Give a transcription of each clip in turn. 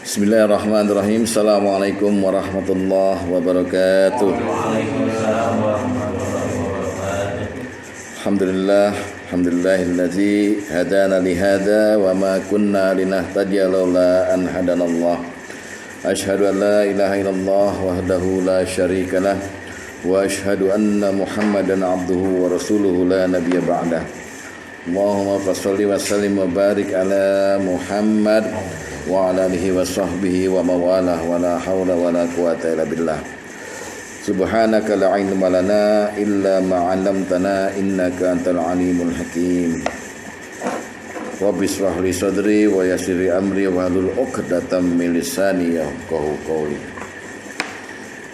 Bismillahirrahmanirrahim. Assalamualaikum warahmatullahi wabarakatuh. Waalaikumsalam warahmatullahi wabarakatuh. Alhamdulillahillazi hadana lihada wa ma kunna linahtadiya laula an hadanallah. Asyhadu an la ilaha illallah wahdahu la syarikalah wa asyhadu anna Muhammadan abduhu wa rasuluhu la nabiyya ba'dah. Allahumma shalli wa sallim wa barik ala Muhammad wa ala alihi wa sahbihi wa mawalah wa la hawla wa la quwata illa billah. Subhanaka la ilma lana illa ma 'allamtana innaka antal alimul hakim. Rabbi shrah li sadri wa yassir li amri wa hlul 'uqdatam min lisani yafqahu qawli.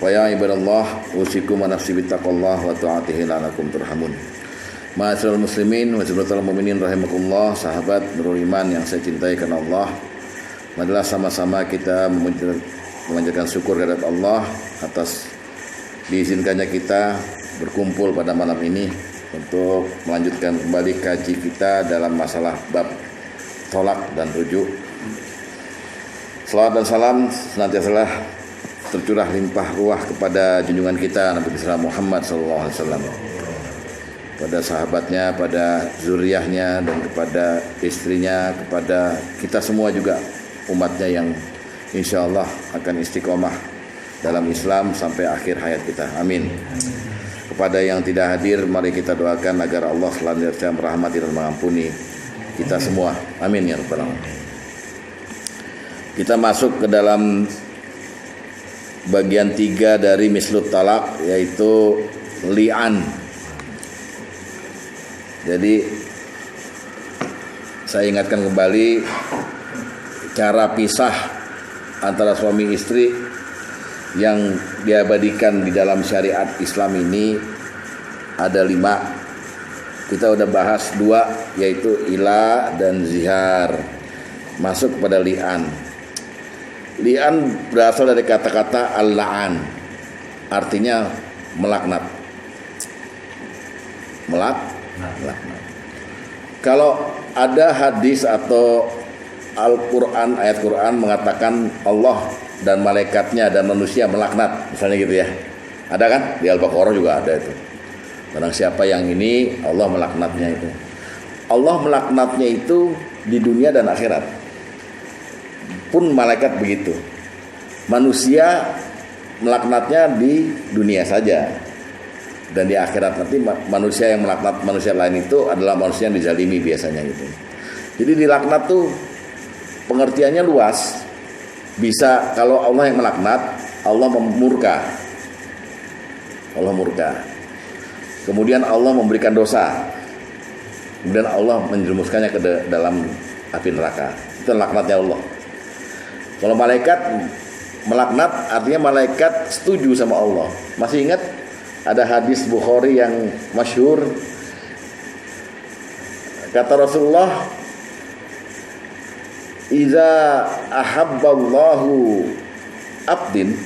Wa ya ibadallah usikum wa nafsi bittaqwallah wa ta'atihi la'allakum turhamun. Ma'asyiral muslimin wa sahabatul mukminin rahimakumullah, sahabat Nurul Iman yang saya cintai karena Allah. Marilah sama-sama kita memanjatkan syukur kepada Allah atas diizinkannya kita berkumpul pada malam ini untuk melanjutkan kembali kaji kita dalam masalah bab tolak dan rujuk. Salawat dan salam senantiasa tercurah limpah ruah kepada junjungan kita Nabi besar Muhammad SAW, pada sahabatnya, pada zuriyahnya, dan kepada istrinya, kepada kita semua juga umatnya yang insya Allah akan istiqomah dalam Islam sampai akhir hayat kita. Amin. Kepada yang tidak hadir, mari kita doakan agar Allah selanjutnya merahmati dan mengampuni kita semua. Amin ya rabbal alamin. Kita masuk ke dalam bagian 3 dari mislut talak, yaitu li'an. Jadi saya ingatkan kembali cara pisah antara suami istri yang diabadikan di dalam syariat Islam ini ada 5. Kita udah bahas 2, yaitu ila dan zihar. Masuk kepada li'an. Li'an berasal dari kata-kata al-la'an, artinya melaknat. Melaknat. Kalau ada hadis atau Al-Quran, ayat Quran mengatakan Allah dan malaikatnya dan manusia melaknat, misalnya gitu ya. Ada kan? Di Al-Baqarah juga ada itu. Barang siapa yang ini, Allah melaknatnya itu. Allah melaknatnya itu di dunia dan akhirat. Pun malaikat begitu. Manusia melaknatnya di dunia saja. Dan di akhirat nanti manusia yang melaknat manusia lain itu adalah manusia yang dizalimi biasanya gitu. Jadi dilaknat tuh pengertiannya luas. Bisa kalau Allah yang melaknat, Allah murka. Allah murka. Kemudian Allah memberikan dosa. Kemudian Allah menjerumuskannya ke dalam api neraka. Itu laknatnya Allah. Kalau malaikat melaknat artinya malaikat setuju sama Allah. Masih ingat ada hadis Bukhari yang masyhur, kata Rasulullah, iza ahabballahu abdin,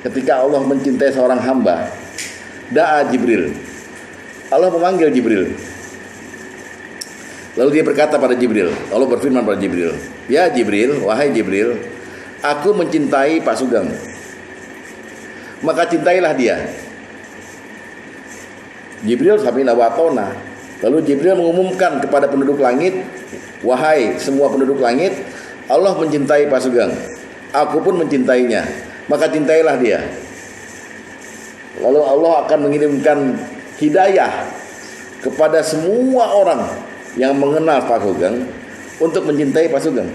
ketika Allah mencintai seorang hamba, da'a Jibril, Allah memanggil Jibril. Lalu dia berkata pada Jibril, Allah berfirman pada Jibril, ya Jibril, wahai Jibril, aku mencintai Pak Sugeng, maka cintailah dia. Jibril samina wa atona. Lalu Jibril mengumumkan kepada penduduk langit, wahai semua penduduk langit, Allah mencintai Pak Sugeng, aku pun mencintainya, maka cintailah dia. Lalu Allah akan mengirimkan hidayah kepada semua orang yang mengenal Pak Sugeng untuk mencintai Pak Sugeng.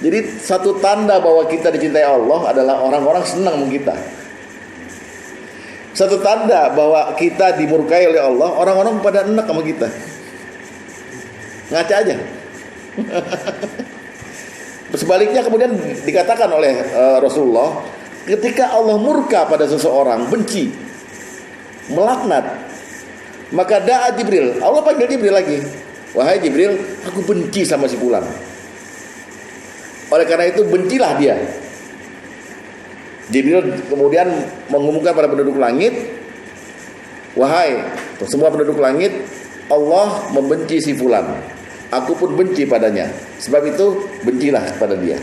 Jadi satu tanda bahwa kita dicintai Allah adalah orang-orang senang sama kita. Satu tanda bahwa kita dimurkai oleh Allah, orang-orang pada enak sama kita. Ngaca aja. Sebaliknya kemudian dikatakan oleh Rasulullah, ketika Allah murka pada seseorang, benci, melaknat, maka da'a Jibril, Allah panggil Jibril lagi, wahai Jibril, aku benci sama si fulan. Oleh karena itu bencilah dia. Jibril kemudian mengumumkan pada penduduk langit, wahai semua penduduk langit, Allah membenci si fulan. aku pun benci padanya. Sebab itu bencilah kepada dia.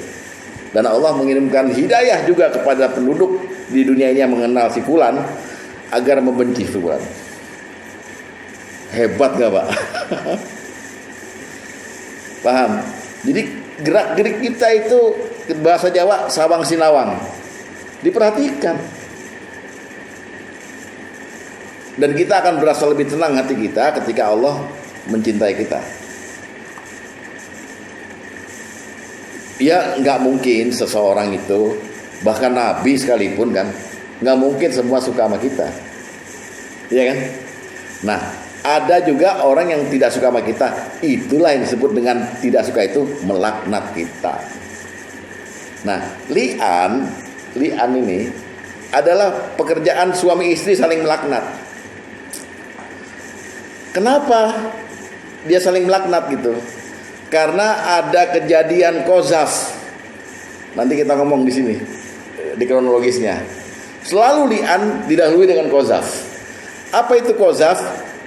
Dan Allah mengirimkan hidayah juga kepada penduduk di dunia ini yang mengenal si fulan agar membenci si fulan. Hebat gak Pak? Paham? Jadi gerak-gerik kita itu bahasa Jawa sawang sinawang. Diperhatikan. Dan kita akan berasa lebih tenang hati kita ketika Allah mencintai kita. Ya nggak mungkin seseorang itu, bahkan Nabi sekalipun kan, nggak mungkin semua suka sama kita, iya kan? Nah, ada juga orang yang tidak suka sama kita. Itulah yang disebut dengan tidak suka itu melaknat kita. Nah, li'an ini adalah pekerjaan suami istri saling melaknat. Kenapa dia saling melaknat gitu? Karena ada kejadian qazaf. Nanti kita ngomong di sini di kronologisnya. Selalu li'an didahului dengan qazaf. Apa itu qazaf?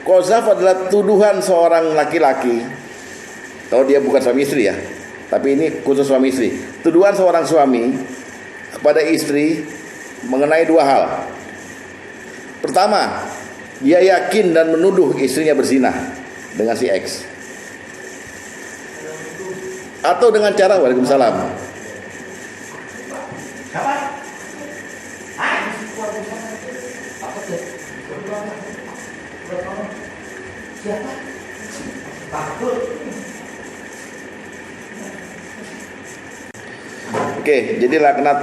Qazaf adalah tuduhan seorang laki-laki. Tahu dia bukan suami istri ya, tapi ini khusus suami istri. Tuduhan seorang suami kepada istri mengenai dua hal. Pertama, dia yakin dan menuduh istrinya berzina dengan si X. Atau dengan cara Waalaikumsalam. Oke, jadi laknat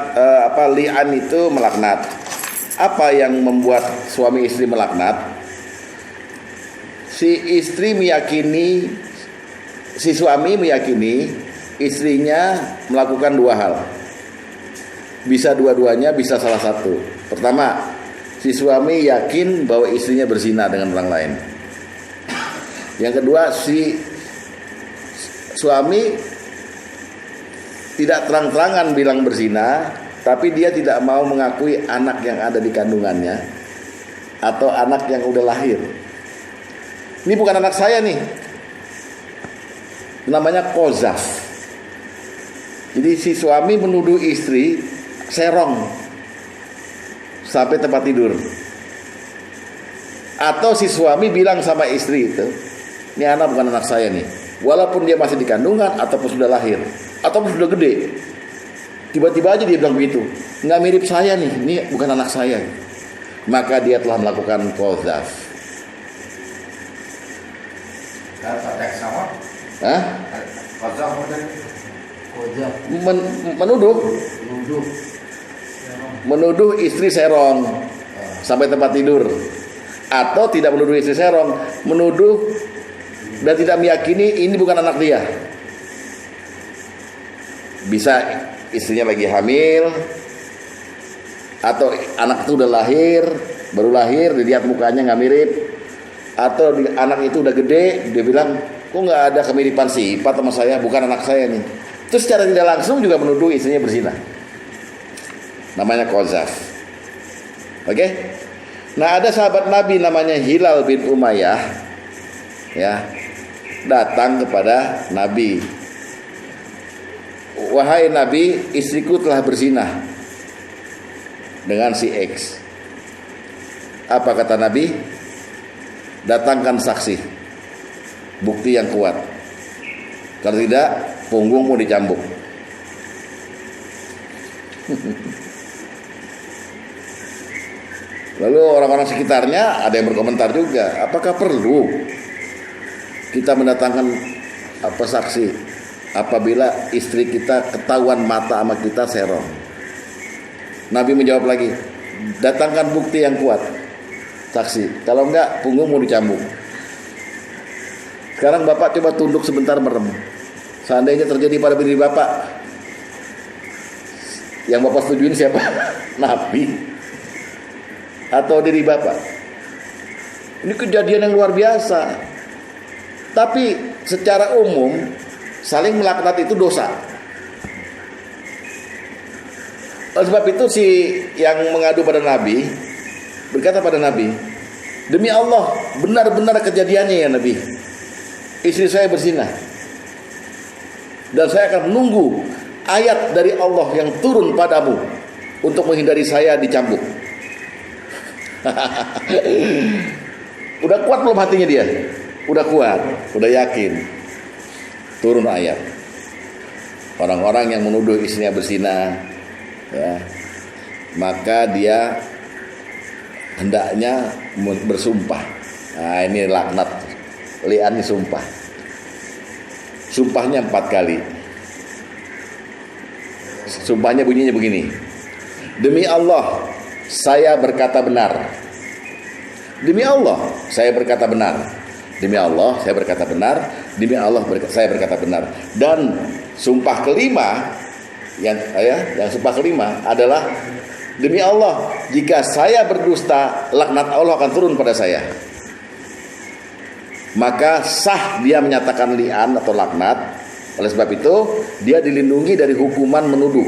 li'an itu melaknat. Apa yang membuat suami istri melaknat? Si suami meyakini istrinya melakukan dua hal. Bisa dua-duanya, bisa salah satu. Pertama, si suami yakin bahwa istrinya berzina dengan orang lain. Yang kedua, si suami tidak terang-terangan bilang berzina, tapi dia tidak mau mengakui anak yang ada di kandungannya atau anak yang udah lahir. Ini bukan anak saya nih. Namanya qazaf. Jadi si suami menuduh istri serong sampai tempat tidur. Atau si suami bilang sama istri itu, ini anak bukan anak saya nih. Walaupun dia masih di kandungan ataupun sudah lahir ataupun sudah gede. Tiba-tiba aja dia bilang begitu. Nggak mirip saya nih, ini bukan anak saya. Maka dia telah melakukan qazaf. Hah? Menuduh istri serong sampai tempat tidur, atau tidak menuduh istri serong, menuduh dan tidak meyakini ini bukan anak dia. Bisa istrinya lagi hamil, atau anak itu udah lahir, baru lahir, dilihat mukanya nggak mirip, atau anak itu udah gede, dia bilang kok nggak ada kemiripan sifat sama saya, bukan anak saya nih. Terus secara tidak langsung juga menuduh istrinya berzina. Namanya qazaf. Oke? Nah, ada sahabat Nabi namanya Hilal bin Umayyah, ya, datang kepada Nabi. Wahai Nabi, istriku telah berzina dengan si X. Apa kata Nabi? Datangkan saksi, bukti yang kuat. Kalau tidak, punggungmu dicambuk. Lalu orang-orang sekitarnya ada yang berkomentar juga, apakah perlu kita mendatangkan saksi apabila istri kita ketahuan mata sama kita serong? Nabi menjawab lagi, datangkan bukti yang kuat, saksi. Kalau enggak, punggungmu dicambuk. Sekarang Bapak coba tunduk sebentar merem. Seandainya terjadi pada diri Bapak, yang Bapak setujuin siapa? Nabi atau diri Bapak? Ini kejadian yang luar biasa. Tapi secara umum saling melaknat itu dosa. Oleh sebab itu si yang mengadu pada Nabi berkata pada Nabi, demi Allah benar-benar kejadiannya ya Nabi, istri saya berzina. dan saya akan menunggu ayat dari Allah yang turun padamu untuk menghindari saya dicambuk. Udah kuat belum hatinya dia? Udah kuat, udah yakin. Turun ayat. Orang-orang yang menuduh istrinya berzina, ya, maka dia hendaknya bersumpah. Nah, ini laknat. Li'an ini sumpah. Sumpahnya 4 kali. Sumpahnya bunyinya begini. Demi Allah, saya berkata benar. Demi Allah, saya berkata benar. Demi Allah, saya berkata benar. Demi Allah, saya berkata benar. Dan sumpah kelima, yang sumpah kelima adalah demi Allah, jika saya berdusta, laknat Allah akan turun pada saya. Maka sah dia menyatakan li'an atau laknat. Oleh sebab itu, dia dilindungi dari hukuman menuduh.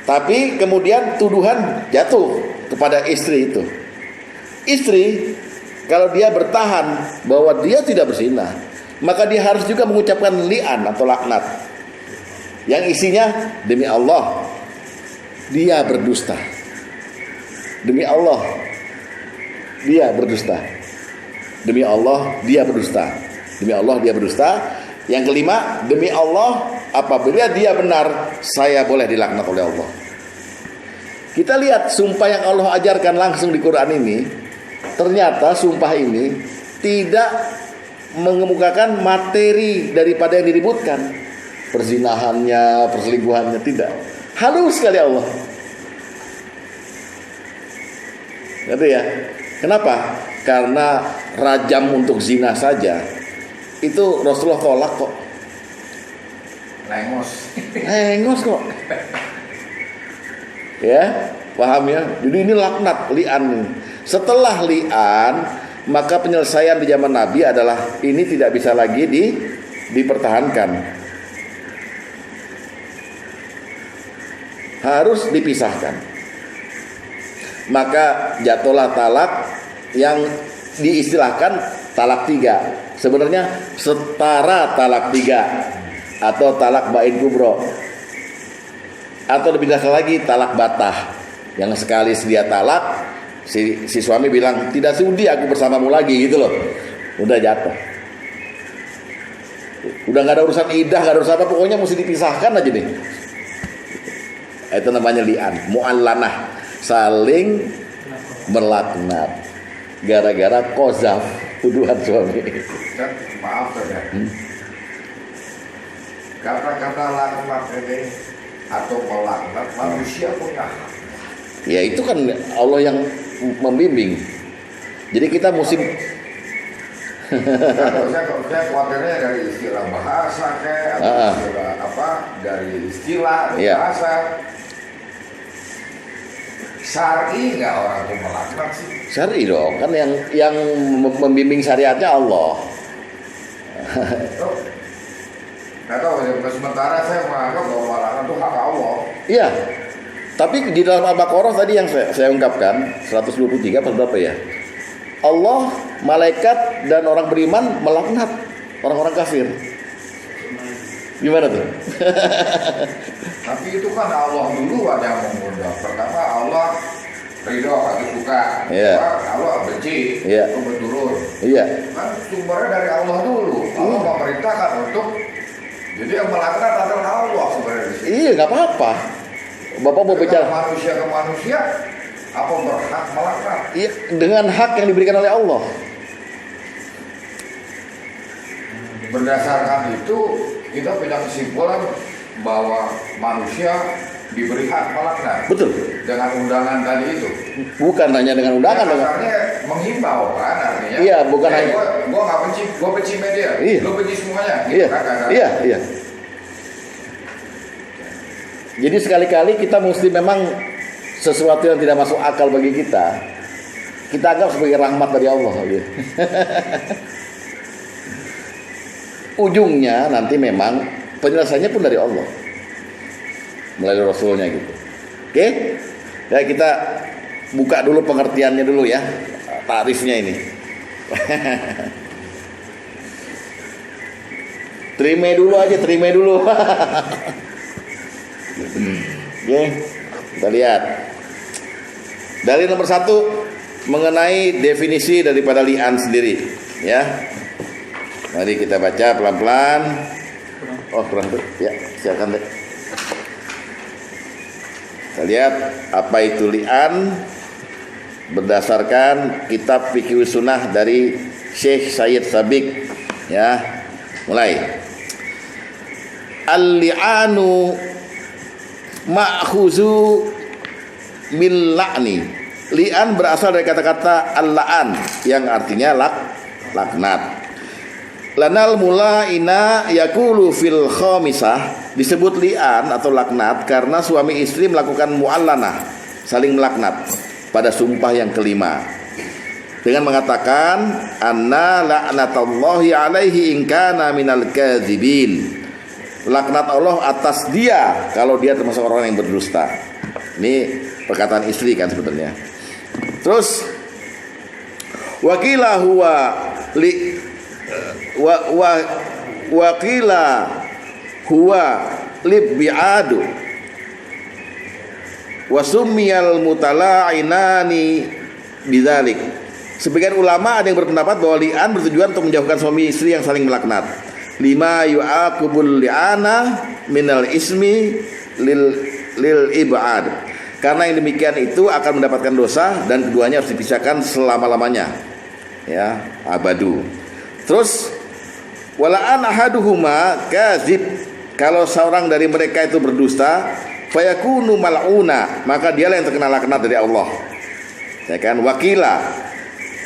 Tapi kemudian tuduhan jatuh kepada istri itu. Istri, kalau dia bertahan bahwa dia tidak berzina, maka dia harus juga mengucapkan li'an atau laknat, yang isinya demi Allah dia berdusta. Demi Allah dia berdusta. Demi Allah dia berdusta. Demi Allah dia berdusta. Yang kelima, demi Allah apabila dia benar, saya boleh dilaknat oleh Allah. Kita lihat sumpah yang Allah ajarkan langsung di Quran ini. Ternyata sumpah ini tidak mengemukakan materi daripada yang diributkan, perzinahannya, perselingkuhannya, tidak. Halus sekali Allah. Gitu ya. Kenapa? Karena rajam untuk zina saja itu Rasulullah tolak kok. Lengos kok. Ya, paham ya? Jadi ini laknat, li'an ini. Setelah li'an, maka penyelesaian di zaman Nabi adalah ini tidak bisa lagi dipertahankan. Harus dipisahkan. Maka jatuhlah talak yang diistilahkan talak 3. Sebenarnya setara talak 3 atau talak bain kubro, atau lebih dasar lagi talak batah, yang sekali dia talak si suami bilang tidak sudi aku bersamamu lagi, gitu loh. Udah jatuh, udah nggak ada urusan idah, nggak ada urusan apa, pokoknya mesti dipisahkan aja nih. Itu namanya li'an, mu'allanah, saling berlaknat gara-gara qazaf, tuduhan suami. Maaf ya. Kata-kata laknat ini atau melaknat, manusia punya hak. Ya itu kan Allah yang membimbing. Jadi kita mesti saya khawatirnya dari istilah bahasa kayak atau istilah apa, dari istilah ya. Bahasa syar'i nggak orang tuh melaknat sih? Syar'i dong, kan yang membimbing syariatnya Allah. Nggak tahu, sementara saya menganggap bahwa melaknat itu hak Allah. Iya. Tapi di dalam Al-Baqarah tadi yang saya ungkapkan 123 atau berapa ya? Allah, malaikat dan orang beriman melaknat orang-orang kafir. Gimana tuh? Tapi itu kan Allah duluan yang mengundang. Pertama Allah ridho atau suka, Allah benci, itu berturun. Iya. Kan sumbernya dari Allah dulu. Allah memerintahkan untuk, jadi yang melaknat adalah Allah sebenarnya. Iya, nggak apa-apa. Bapak mau bicara manusia ke manusia, apa berhak melaknat? Iya, dengan hak yang diberikan oleh Allah. Berdasarkan itu kita punya kesimpulan bahwa manusia diberi hak melaknat. Betul. Dengan undangan tadi itu. Bukan hanya dengan undangan. Artinya menghimbau kan artinya. Iya, bukan hanya. Gue nggak benci, gue benci media. Iya. Lo benci semuanya. Iya. Iya. Jadi sekali-kali kita mesti memang sesuatu yang tidak masuk akal bagi kita anggap sebagai rahmat dari Allah. Gitu. Ujungnya nanti memang penyelesaiannya pun dari Allah melalui Rasulnya gitu. Oke? Ya kita buka dulu pengertiannya dulu ya, tarifnya ini. Terima dulu. Oke, kita lihat. Dalil nomor 1 mengenai definisi daripada li'an sendiri, ya. Mari kita baca pelan-pelan. Oh, kurang tuh. Ya, silakan deh. Kita lihat apa itu li'an berdasarkan kitab Fiqh Sunnah dari Syekh Sayyid Sabiq, ya. Mulai. Al-li'anu ma'khuzu min la'ni. Li'an berasal dari kata-kata al-la'an yang artinya laknat. Lanal mula'ina yakulu fil khamisah. Disebut li'an atau laknat karena suami istri melakukan mu'allanah, saling melaknat pada sumpah yang kelima dengan mengatakan anna la'natullahi alaihi in kana minal kadzibin. Laknat Allah atas dia kalau dia termasuk orang yang berdusta. Ini perkataan istri kan sebenarnya. Terus wakila huwa li wakila huwa libbi'adu wa summiyal mutala'inani bidzalik. Sebagian ulama ada yang berpendapat bahwa li'an bertujuan untuk menjauhkan suami istri yang saling melaknat. Lima yu'aqubul li'ana minal ismi lil ib'ad. Karena yang demikian itu akan mendapatkan dosa dan keduanya harus dipisahkan selama-lamanya. Ya, abadu. Terus wala'an ahaduhuma kadzib. Kalau seorang dari mereka itu berdusta, fayakunu mal'una, maka dialah yang terkena laknat dari Allah. Ya kan? Wakila.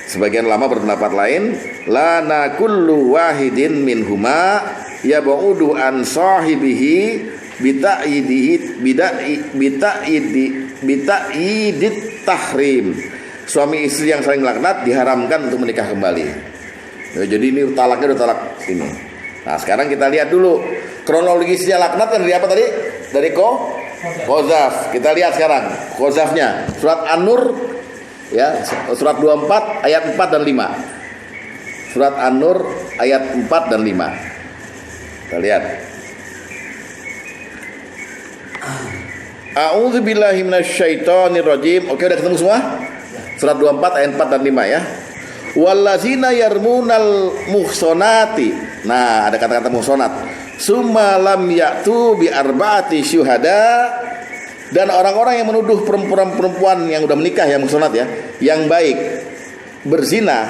Sebagian ulama berpendapat lain, lana kullu wahidin minhuma yab'udu an sahibihi bita'idit tahrim. Suami istri yang saling laknat diharamkan untuk menikah kembali. Ya, jadi ini talaknya udah talak ini. Nah, sekarang kita lihat dulu kronologisnya laknat kan dari apa tadi? Dari qazaf. Kita lihat sekarang qazafnya. Surat An-Nur, ya, surat 24 ayat 4 dan 5. Surat An-Nur ayat 4 dan 5. Kita lihat. A'udzubillahi minasyaitonirrajim. Oke, udah ketemu semua? Surat 24 ayat 4 dan 5 ya. Wallazina yarmunal muhsonati. Nah, ada kata-kata muhsonat. Summa lam ya'tu bi arba'ati syuhada. Dan orang-orang yang menuduh perempuan yang udah menikah, yang muhsanat ya, yang baik, berzina,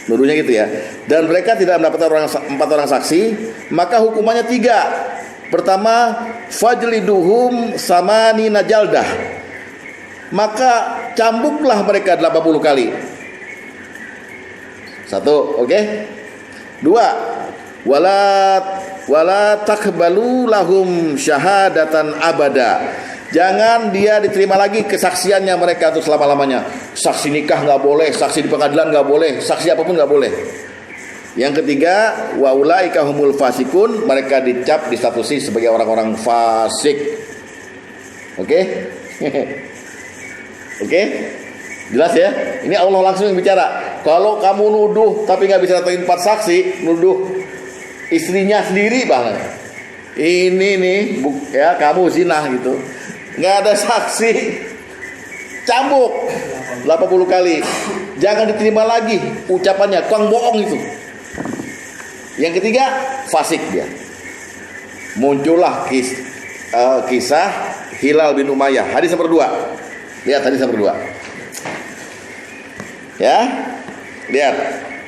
nuduhnya gitu ya, dan mereka tidak mendapatkan 4 orang saksi, maka hukumannya 3. Pertama, fajliduhum samani najaldah, maka cambuklah mereka 80 kali. 1, oke? 2, wala takbalu lahum syahadatan abada. Jangan dia diterima lagi kesaksiannya mereka untuk selama-lamanya. Saksi nikah nggak boleh, saksi di pengadilan nggak boleh, saksi apapun nggak boleh. Yang ketiga, wa ulaika humul fasikun, mereka dicap distatusi sebagai orang-orang fasik. Oke? Oke? Jelas ya? Ini Allah langsung yang bicara. Kalau kamu nuduh tapi nggak bisa datangin 4 saksi, nuduh istrinya sendiri banget. Ini nih, ya kamu zina gitu. Nggak ada saksi, cambuk 80 kali. Jangan diterima lagi ucapannya, tukang bohong itu. Yang ketiga, fasik dia. Muncullah kisah Hilal bin Umayyah. Hadis nomor 2. Lihat hadis nomor 2. Ya, lihat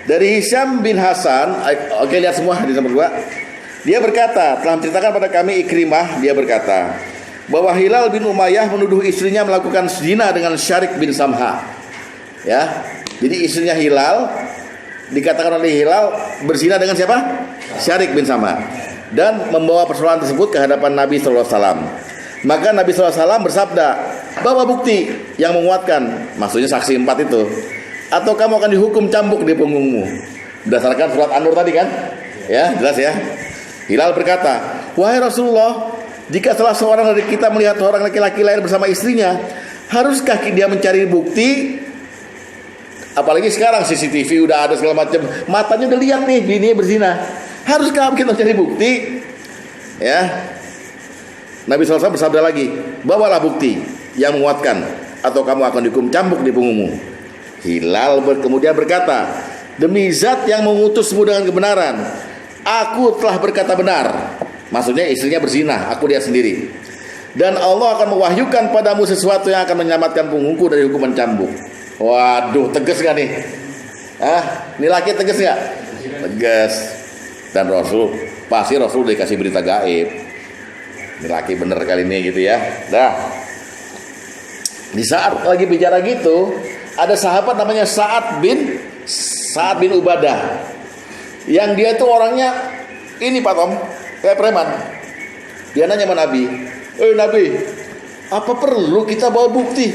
dari Hisham bin Hasan. Oke, lihat semua hadis nomor 2. Dia berkata, telah menceritakan pada kami Ikrimah, dia berkata bahwa Hilal bin Umayyah menuduh istrinya melakukan zina dengan Syarik bin Samha. Ya, jadi istrinya Hilal, dikatakan oleh Hilal berzina dengan siapa? Syarik bin Samha, dan membawa persoalan tersebut ke hadapan Nabi SAW. Maka Nabi SAW bersabda, bawa bukti yang menguatkan, maksudnya saksi 4 itu, atau kamu akan dihukum cambuk di punggungmu. Berdasarkan surat An-Nur tadi kan? Ya, jelas ya. Hilal berkata, wahai Rasulullah, jika salah seorang dari kita melihat orang laki-laki lain bersama istrinya, haruskah dia mencari bukti? Apalagi sekarang CCTV udah ada segala macam, matanya udah lihat nih bini berzina. Haruskah kita cari bukti? Ya. Nabi SAW bersabda lagi, bawalah bukti yang menguatkan, atau kamu akan dihukum cambuk di punggungmu. Hilal kemudian berkata, demi zat yang mengutusmu dengan kebenaran, aku telah berkata benar. Maksudnya istrinya berzina, aku lihat sendiri. Dan Allah akan mewahyukan padamu sesuatu yang akan menyelamatkan punggungku dari hukuman cambuk. Waduh, tegas gak nih? Ini laki tegas gak? Tegas. Dan pasti Rasul dikasih berita gaib. Ini laki bener kali ini gitu ya. Dah. Di saat lagi bicara gitu, ada sahabat namanya Sa'ad bin Ubadah. Yang dia itu orangnya ini Pak Tom, kayak preman. Dia nanya sama Nabi, Nabi, apa perlu kita bawa bukti?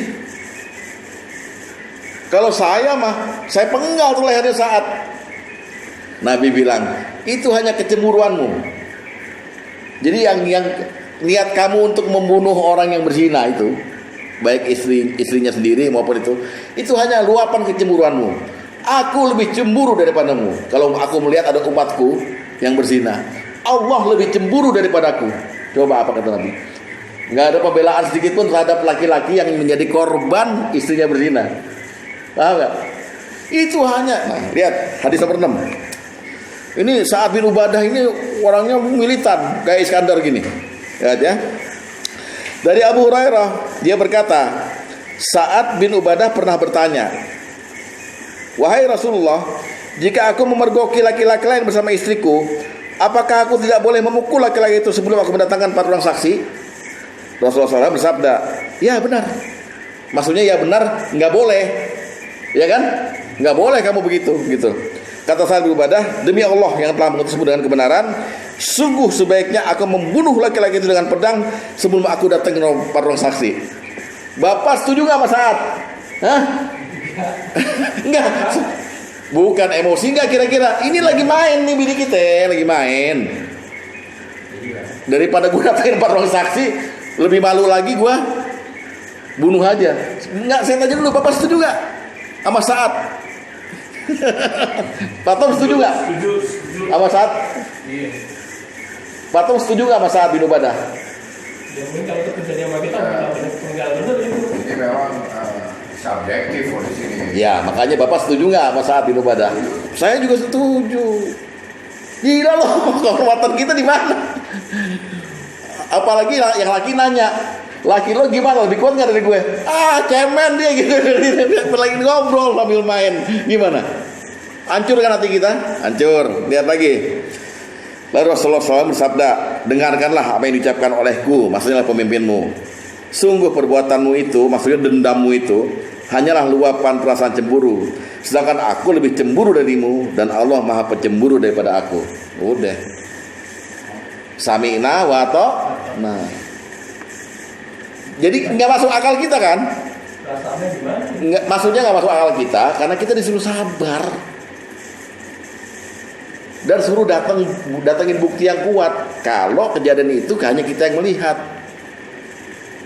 Kalau saya penggal tuh lehernya Sa'ad. Nabi bilang, itu hanya kecemburuanmu. Jadi yang niat kamu untuk membunuh orang yang berzina itu, baik istrinya sendiri maupun itu hanya luapan kecemburuanmu. Aku lebih cemburu daripadamu. Kalau aku melihat ada umatku yang berzina, Allah lebih cemburu daripadaku. Coba apa kata Nabi? Nggak ada pembelaan sedikit pun terhadap laki-laki yang menjadi korban istrinya berzina. Paham nggak? Itu hanya, lihat hadis nomor 6. Ini Sa'ad bin Ubadah ini orangnya militan kayak Iskandar gini. Lihat ya. Dari Abu Hurairah, dia berkata, Sa'ad bin Ubadah pernah bertanya, wahai Rasulullah, jika aku memergoki laki-laki lain bersama istriku, apakah aku tidak boleh memukul laki-laki itu sebelum aku mendatangkan 4 orang saksi? Rasulullah SAW bersabda, ya benar. Maksudnya ya benar, nggak boleh, ya kan? Nggak boleh kamu begitu, gitu. Kata Sa'ad bin Ubadah, demi Allah yang telah mengutusmu dengan kebenaran, sungguh sebaiknya aku membunuh laki-laki itu dengan pedang sebelum aku datang ke 4 orang saksi. Bapak setuju nggak Mas Sa'ad? Enggak. Bukan emosi nggak kira-kira? Ini lagi main nih bini kita, lagi main. Daripada gue datangin 4 orang saksi, lebih malu lagi gue bunuh aja. Enggak, saya tanya dulu, Bapak setuju nggak sama Sa'ad? Pak Tom setuju nggak? Setuju. Sama Sa'ad? Iya. Pak Tom setuju nggak sama Sa'ad bin Ubadah? Ya mungkin kalau itu kejadian sama kita penggal bener itu. Ini memang subjektif di sini. Ya, makanya Bapak setuju nggak sama Sa'ad bin Ubadah? Saya juga setuju. Gila loh, kehormatan kita di mana? Apalagi yang laki nanya, laki lo gimana, lebih kuat nggak dari gue? Cemen dia gitu. Lagi ngobrol sambil main, gimana? Hancur kan hati kita? Hancur. Lihat lagi. Lalu Rasulullah SAW bersabda, dengarkanlah apa yang diucapkan olehku, maksudnya pemimpinmu. Sungguh perbuatanmu itu, maksudnya dendammu itu, hanyalah luapan perasaan cemburu. Sedangkan aku lebih cemburu darimu, dan Allah maha pencemburu daripada aku. Udah. Sami'na wa ta'na. Jadi nggak masuk akal kita kan? Rasanya gimana? Maksudnya nggak masuk akal kita, karena kita disuruh sabar. Dan suruh datangin bukti yang kuat. Kalau kejadian itu hanya kita yang melihat.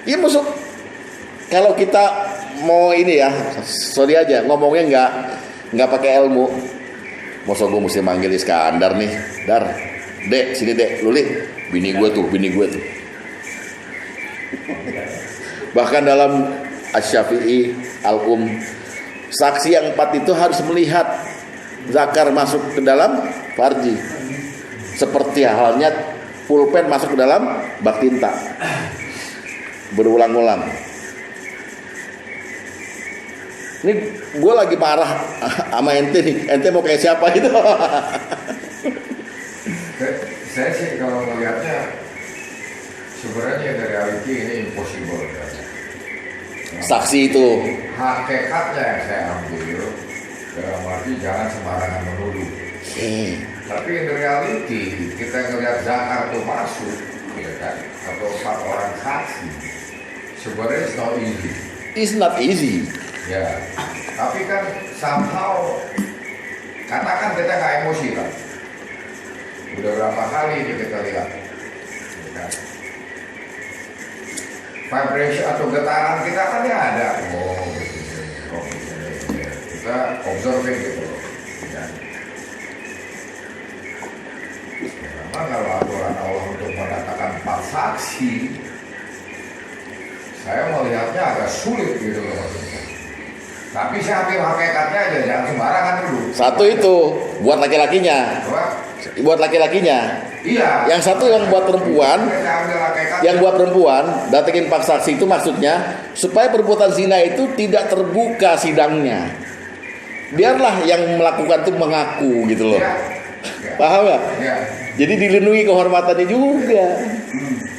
Iya maksud, kalau kita mau ini ya, sorry aja ngomongnya nggak pakai ilmu. Masa gue mesti manggil Iskandar nih, Dar, Dek, sini Dek, Luli, bini gue tuh. Bahkan dalam Asy-Syafi'i Al-Um, saksi yang 4 itu harus melihat zakar masuk ke dalam farji, seperti halnya pulpen masuk ke dalam bak tinta, berulang-ulang. Ini gue lagi marah sama ente nih, ente mau kayak siapa gitu? Saya sih kalau melihatnya sebenarnya dari reality ini impossible ya. Saksi itu Hakikatnya yang saya ambil dalam arti jangan sembarangan menuduh. Tapi in reality kita ngelihat zakar itu masuk, ya kan? Atau 4 orang saksi, sebenarnya it's not easy. Ya, tapi kan somehow karena kan kita nggak emosi kan. Udah berapa kali ini kita lihat, ya kan? Vibration atau getaran kita kan ya ada. Kita observing gitu. Ya. Cuma kalau aturan Allah untuk mendatangkan 4 saksi, saya melihatnya agak sulit gitu loh maksudnya. Tapi saya ambil hakikatnya aja, jangan sembarangan dulu. Satu itu buat laki-lakinya. Coba. Buat laki-lakinya. Iya. Yang satu yang buat perempuan. Saya ambil hakikatnya. Yang buat perempuan, datengin 4 saksi itu maksudnya supaya perbuatan zina itu tidak terbuka sidangnya. Biarlah yang melakukan itu mengaku gitu loh. Ya. Paham ya? Ya. Jadi dilindungi kehormatannya juga.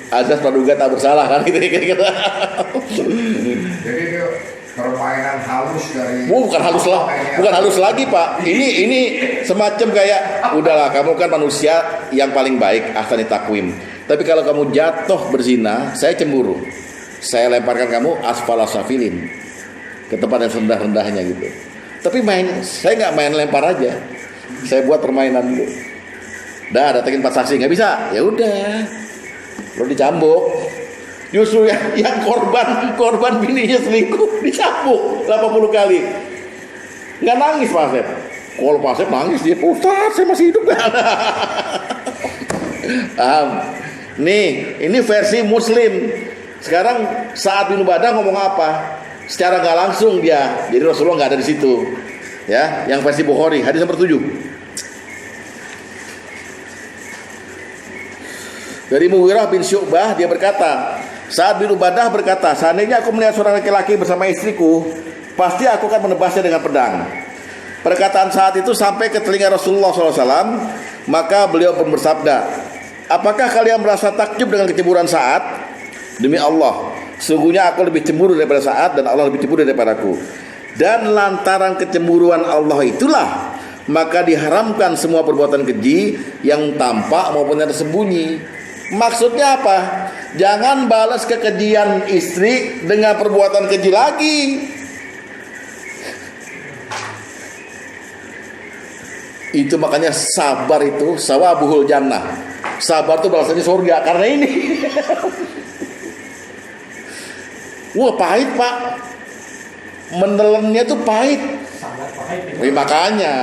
Azas praduga tak bersalah kan gitu kira-kira. Jadi itu permainan halus dari. Bukan halus lah, bukan halus lagi Pak. Ini semacam kayak udahlah kamu kan manusia yang paling baik ahsani takwim. Tapi kalau kamu jatuh berzina, saya cemburu. Saya lemparkan kamu asfala safilin ke tempat yang rendah-rendahnya gitu. Tapi saya nggak main lempar aja. Saya buat permainan dulu. Dah datengin 4 saksi nggak bisa, ya udah. Lo dicambuk. Justru yang korban bininya selingkuh dicambuk 80 kali. Nggak nangis Pak Asep. Kalau Pak Asep nangis dia, Ustaz saya masih hidup kan. Paham? Nih, ini versi Muslim. Sekarang saat bin Ubadah ngomong apa? Secara nggak langsung dia. Jadi Rasulullah nggak ada di situ. Ya, yang versi Bukhari hadis nomor 7. Dari Mughirah bin Syu'bah dia berkata, Sa'ad bin Ubadah berkata, seandainya aku melihat seorang laki-laki bersama istriku, pasti aku akan menebasnya dengan pedang. Perkataan Sa'ad itu sampai ke telinga Rasulullah SAW, maka beliau pun bersabda, apakah kalian merasa takjub dengan kecemburuan Sa'ad? Demi Allah, sungguhnya aku lebih cemburu daripada Sa'ad dan Allah lebih cemburu daripadaku. Dan lantaran kecemburuan Allah itulah maka diharamkan semua perbuatan keji yang tampak maupun yang tersembunyi. Maksudnya apa? Jangan balas kekejian istri dengan perbuatan keji lagi. Itu makanya sabar itu sawabuhul jannah. Sabar itu balasannya surga karena ini. Wah pahit Pak. Menelannya tuh pahit. Sangat pahit. Makanya.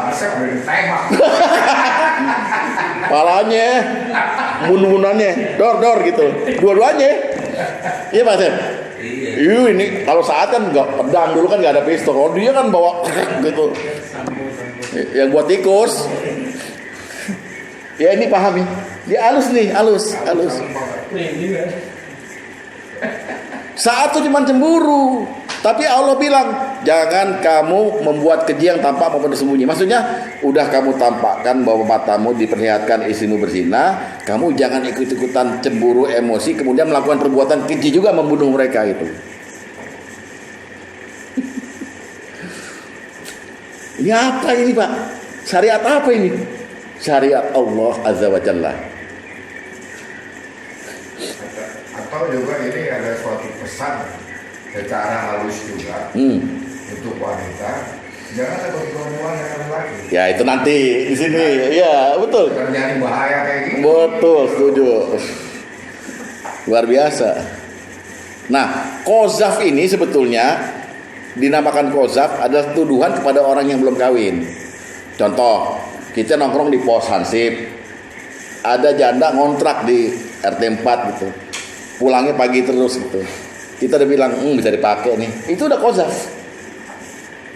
Asep udah ditembak. Palanya, mun-munannya, dor gitu. Dua-duanya. Iya Pak Asep? Iya. Ini kalau Saat kan nggak pedang dulu kan nggak ada pistol. Oh dia kan bawa gitu. Yang buat tikus. Ya ini paham ya. Dia halus nih, halus. Merinding ya. Saat itu cuma cemburu. Tapi Allah bilang, jangan kamu membuat keji yang tampak maupun tersembunyi. Maksudnya, udah kamu tampakkan bahwa matamu diperlihatkan istrimu berzina, kamu jangan ikut-ikutan cemburu, emosi, kemudian melakukan perbuatan keji juga membunuh mereka itu. Ini apa ini Pak? Syariat apa ini? Syariat Allah Azza wa Jalla. Atau juga ini ada suatu pesan secara halus juga untuk wanita, jangan ada perempuan yang laki. Ya itu nanti di sini, ya betul. Terjadi bahaya kayak gini. Betul, setuju. Luar biasa. Nah, qazaf ini sebetulnya dinamakan qazaf adalah tuduhan kepada orang yang belum kawin. Contoh, kita nongkrong di pos Hansip, ada janda ngontrak di RT 4 gitu, pulangnya pagi terus gitu. Kita udah bilang bisa dipakai nih, itu udah qazaf.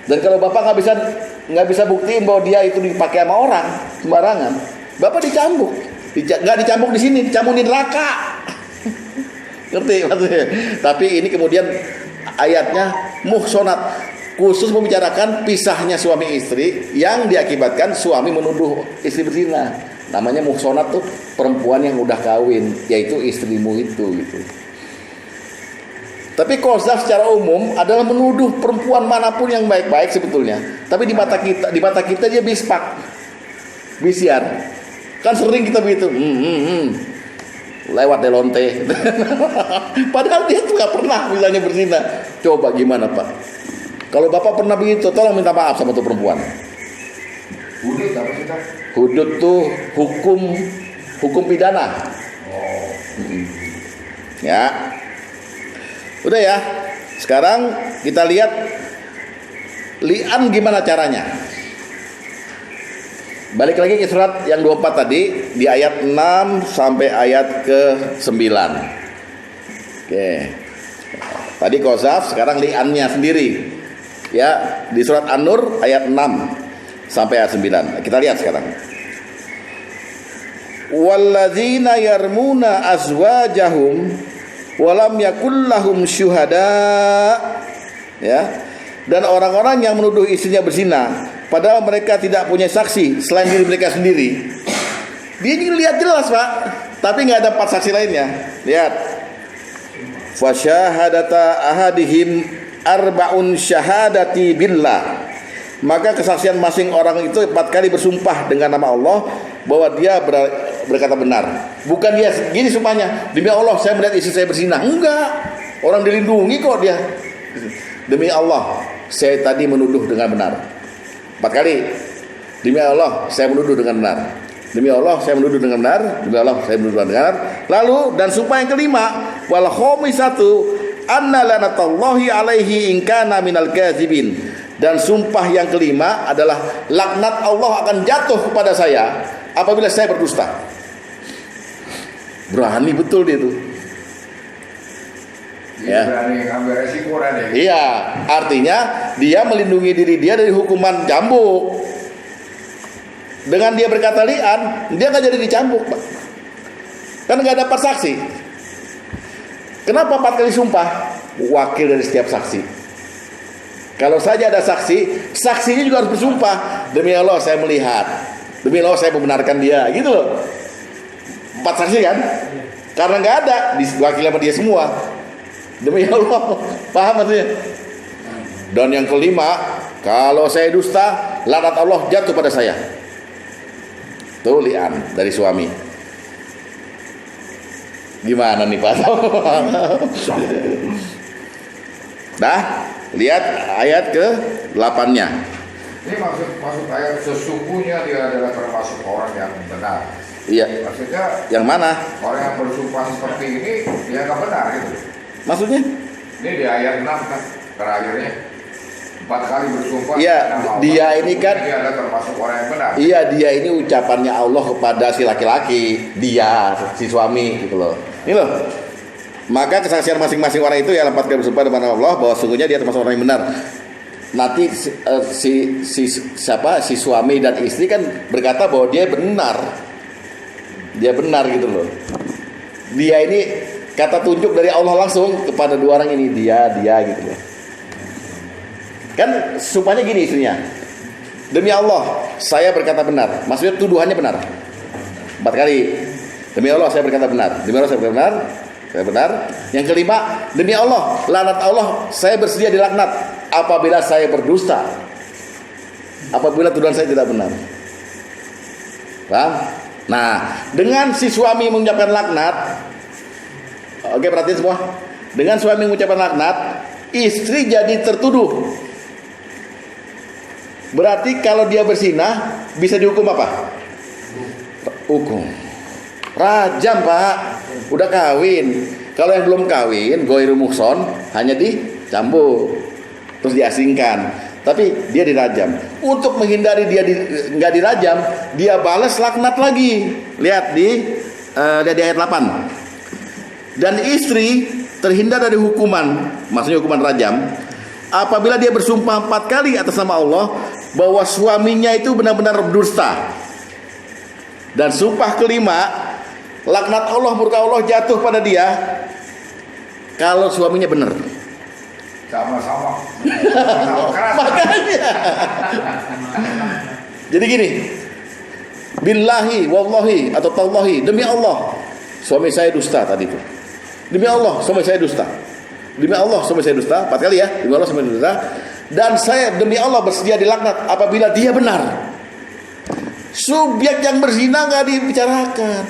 Dan kalau bapak nggak bisa buktiin bahwa dia itu dipakai sama orang sembarangan, bapak dicambuk. Nggak dicambuk di sini, dicambuk di neraka. Ngerti maksudnya? Tapi ini kemudian ayatnya muhsonat, khusus membicarakan pisahnya suami istri yang diakibatkan suami menuduh istri berzina. Namanya muhsonat tuh perempuan yang udah kawin, yaitu istrimu itu gitu. Tapi qazaf secara umum adalah menuduh perempuan manapun yang baik-baik sebetulnya. Tapi di mata kita dia bispak, bisiar. Kan sering kita begitu, lewat delonte. Padahal dia tuh nggak pernah misalnya berzina. Coba gimana Pak? Kalau bapak pernah begitu, tolong minta maaf sama tuh perempuan. Hudud apa sih Kak? Hudud tuh hukum pidana. Oh. Ya. Udah ya. Sekarang kita lihat li'an gimana caranya. Balik lagi ke surat yang 24 tadi, di ayat 6 sampai ayat ke-9. Oke. Tadi Qazaf, sekarang li'annya sendiri. Ya, di surat An-Nur ayat 6 sampai ayat 9. Kita lihat sekarang. Walladzina yarmuna azwajahum walam yakul lahum syuhada. Ya. Dan orang-orang yang menuduh istrinya berzina padahal mereka tidak punya saksi selain diri mereka sendiri. Dia juga lihat jelas, Pak, tapi nggak ada 4 saksi lainnya. Lihat. Fasyahadata ahadihim arba'un syahadati billah. Maka kesaksian masing orang itu 4 kali bersumpah dengan nama Allah bahwa dia berkata benar. Bukan dia gini sumpahnya, demi Allah saya melihat istri saya berzina. Enggak. Orang dilindungi kok dia. Demi Allah saya tadi menuduh dengan benar. 4 kali. Demi Allah saya menuduh dengan benar. Demi Allah saya menuduh dengan benar. Demi Allah saya menuduh dengan benar. Lalu dan sumpah yang kelima, wal khamisatu anna lanatallahi alaihi in kana minal kadzibin. Dan sumpah yang kelima adalah laknat Allah akan jatuh kepada saya apabila saya berdusta. Berani betul dia tuh. Ya. Berani ngambil resiko ya. Iya, artinya dia melindungi diri dia dari hukuman cambuk. Dengan dia berkata li'an, dia nggak jadi dicambuk, Pak. Kan nggak dapat saksi. Kenapa 4 kali sumpah? Wakil dari setiap saksi. Kalau saja ada saksi, saksinya juga harus bersumpah. Demi Allah saya melihat. Demi Allah saya membenarkan dia, gitu loh. 4 saksi kan? Karena nggak ada, diwakili sama dia semua. Demi Allah, paham maksudnya? Dan yang kelima, kalau saya dusta, laknat Allah jatuh pada saya. Tuh li'an dari suami. Gimana nih Pak? Dah, lihat ayat ke-8-nya. Ini maksud ayat sesungguhnya dia adalah termasuk orang yang benar. Iya. Maksudnya yang mana? Orang yang bersumpah seperti ini dia nggak benar gitu. Maksudnya? Ini di ayat 6 kan terakhirnya 4 kali bersumpah. Iya, dia ini kan dia adalah termasuk orang yang benar. Iya, dia ini ucapannya Allah kepada si laki-laki, dia si suami gitu loh. Ini loh. Maka kesaksian masing-masing orang itu ya 4 kali bersumpah depan Allah bahwa sungguhnya dia termasuk orang yang benar. Nanti si suami dan istri kan berkata bahwa dia benar. Dia benar gitu loh. Dia ini kata tunjuk dari Allah langsung kepada 2 orang ini, dia gitu loh. Kan sumpahnya gini istrinya. Demi Allah, saya berkata benar. Maksudnya tuduhannya benar. 4 kali. Demi Allah saya berkata benar. Demi Allah saya berkata benar. Saya benar. Yang kelima, demi Allah, laknat Allah, saya bersedia dilaknat apabila saya berdusta. Apabila tuduhan saya tidak benar. Paham? Nah, dengan si suami mengucapkan laknat, oke, perhatiin semua. Dengan suami mengucapkan laknat, istri jadi tertuduh. Berarti kalau dia berzinah bisa dihukum apa? Hukum rajam, Pak. Udah kawin. Kalau yang belum kawin, ghairu muhson, hanya dicambuk, terus diasingkan. Tapi dia dirajam. Untuk menghindari dia nggak dirajam, dia balas laknat lagi. Lihat di ayat 8. Dan istri terhindar dari hukuman, maksudnya hukuman rajam, apabila dia bersumpah 4 kali atas nama Allah bahwa suaminya itu benar-benar berdusta. Dan sumpah kelima, laknat Allah, murka Allah jatuh pada dia kalau suaminya benar. Sama-sama. Makanya. Jadi gini, billahi, wallahi atau tallahi, demi Allah suami saya dusta tadi itu. Demi Allah suami saya dusta. Demi Allah suami saya dusta 4 kali ya. Demi Allah suami saya dusta. Dan saya demi Allah bersedia dilaknat apabila dia benar. Subjek yang berzina nggak dibicarakan.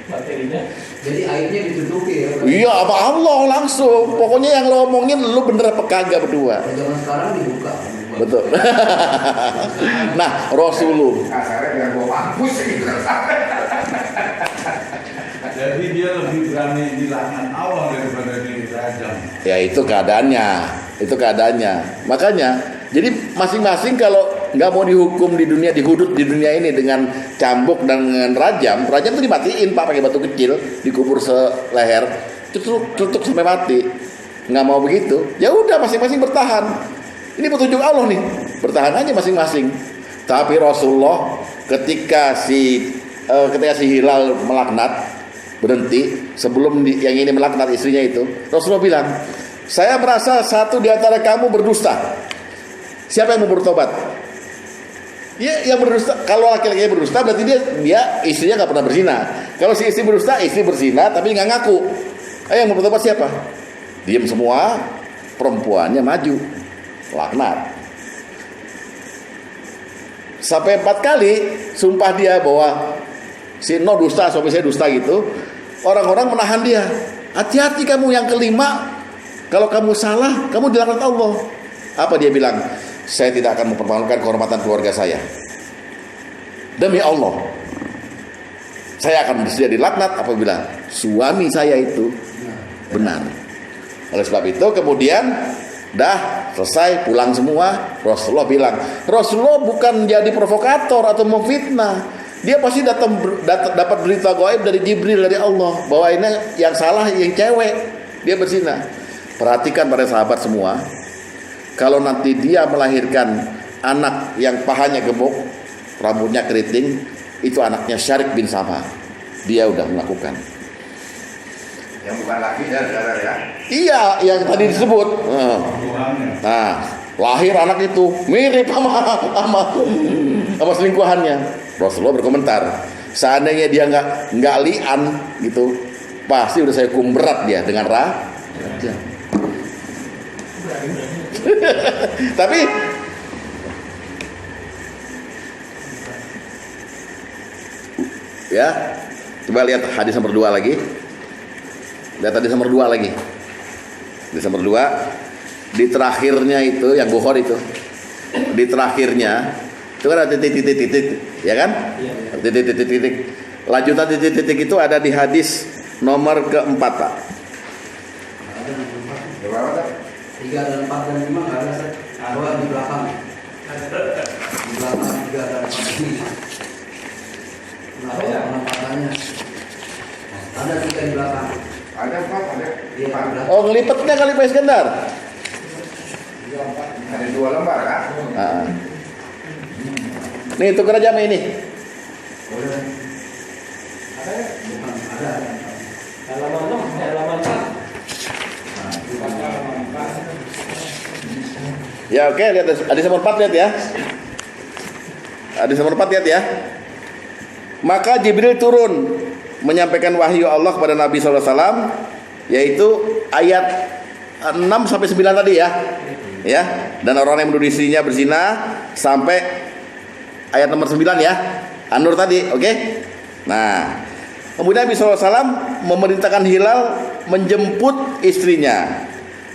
Materinya. Jadi airnya ditutupi ya. Iya, apa Allah langsung. Pokoknya yang lo omongin lo bener apa kagak berdua. Zaman sekarang dibuka. Betul. Nah, Rasulullah. Kasarnya biar gua mampus gitu. Jadi dia lebih berani dilaknat Allah daripada dirajam. Ya itu keadaannya. Makanya, jadi masing-masing kalau nggak mau dihukum di dunia, dihudut di dunia ini dengan cambuk dan dengan rajam itu dimatiin Pak pakai batu kecil, dikubur seleher, tutup sampai mati. Nggak mau begitu, ya udah masing-masing bertahan. Ini petunjuk Allah nih, bertahan aja masing-masing. Tapi Rasulullah ketika si Hilal melaknat, berhenti sebelum yang ini melaknat istrinya itu, Rasulullah bilang, saya merasa satu di antara kamu berdusta. Siapa yang mau bertobat? Ya, yang berdusta. Kalau laki-laki berdusta berarti dia istrinya nggak pernah berzina. Kalau si istri berdusta, istri berzina tapi nggak ngaku. Yang mau bertobat siapa? Diam semua, perempuannya maju, laknat. Sampai 4 kali sumpah dia bahwa si no dusta, suami saya dusta gitu. Orang-orang menahan dia. Hati-hati kamu, yang kelima, kalau kamu salah, kamu dilaknat Allah. Apa dia bilang? Saya tidak akan mempermalukan kehormatan keluarga saya. Demi Allah, saya akan bersedia dilaknat apabila suami saya itu benar. Oleh sebab itu kemudian dah selesai, pulang semua. Rasulullah bilang, Rasulullah bukan jadi provokator atau memfitnah. Dia pasti dapat berita gaib dari Jibril, dari Allah, bahwa ini yang salah yang cewek, dia berzina. Perhatikan para sahabat semua, kalau nanti dia melahirkan anak yang pahanya gemuk, rambutnya keriting, itu anaknya Syarik bin Sama. Dia udah melakukan. Yang bukan laki ya, saudara ya. Iya, yang tadi disebut. Nah, lahir anak itu mirip sama selingkuhannya. Rasulullah berkomentar, seandainya dia nggak lian gitu, pasti udah saya hukum berat dia dengan rajam. Tapi ya, coba lihat hadis nomor 2 lagi. Lihat hadis nomor 2 lagi. Hadis nomor 2 di terakhirnya itu yang Bukhari itu. Di terakhirnya itu kan ada titik-titik, ya kan? Titik-titik. Lanjutan titik-titik itu ada di hadis nomor keempat, Pak. 3 dan 4 dan 5 nggak ada, Ustaz. Ada di belakang. Di belakang 3 dan 4 ini. Penampakannya. Ada 3 di belakang. Ada 4, ada. Iya, ada. Oh, ngelipetnya kali Pak Iskandar. Ada 2 lembar kan? Nih tukar aja sama ini. Boleh. Bukan, ada. Halaman 6, halaman 4. Ya oke, lihat hadis nomor 4, lihat ya. Hadis nomor 4, lihat ya. Maka Jibril turun menyampaikan wahyu Allah kepada Nabi SAW, yaitu ayat 6 sampai 9 tadi ya. Ya, dan orang yang menuduh istrinya berzina sampai ayat nomor 9 ya. An-Nur tadi, oke? Nah, kemudian Nabi SAW memerintahkan Hilal menjemput istrinya.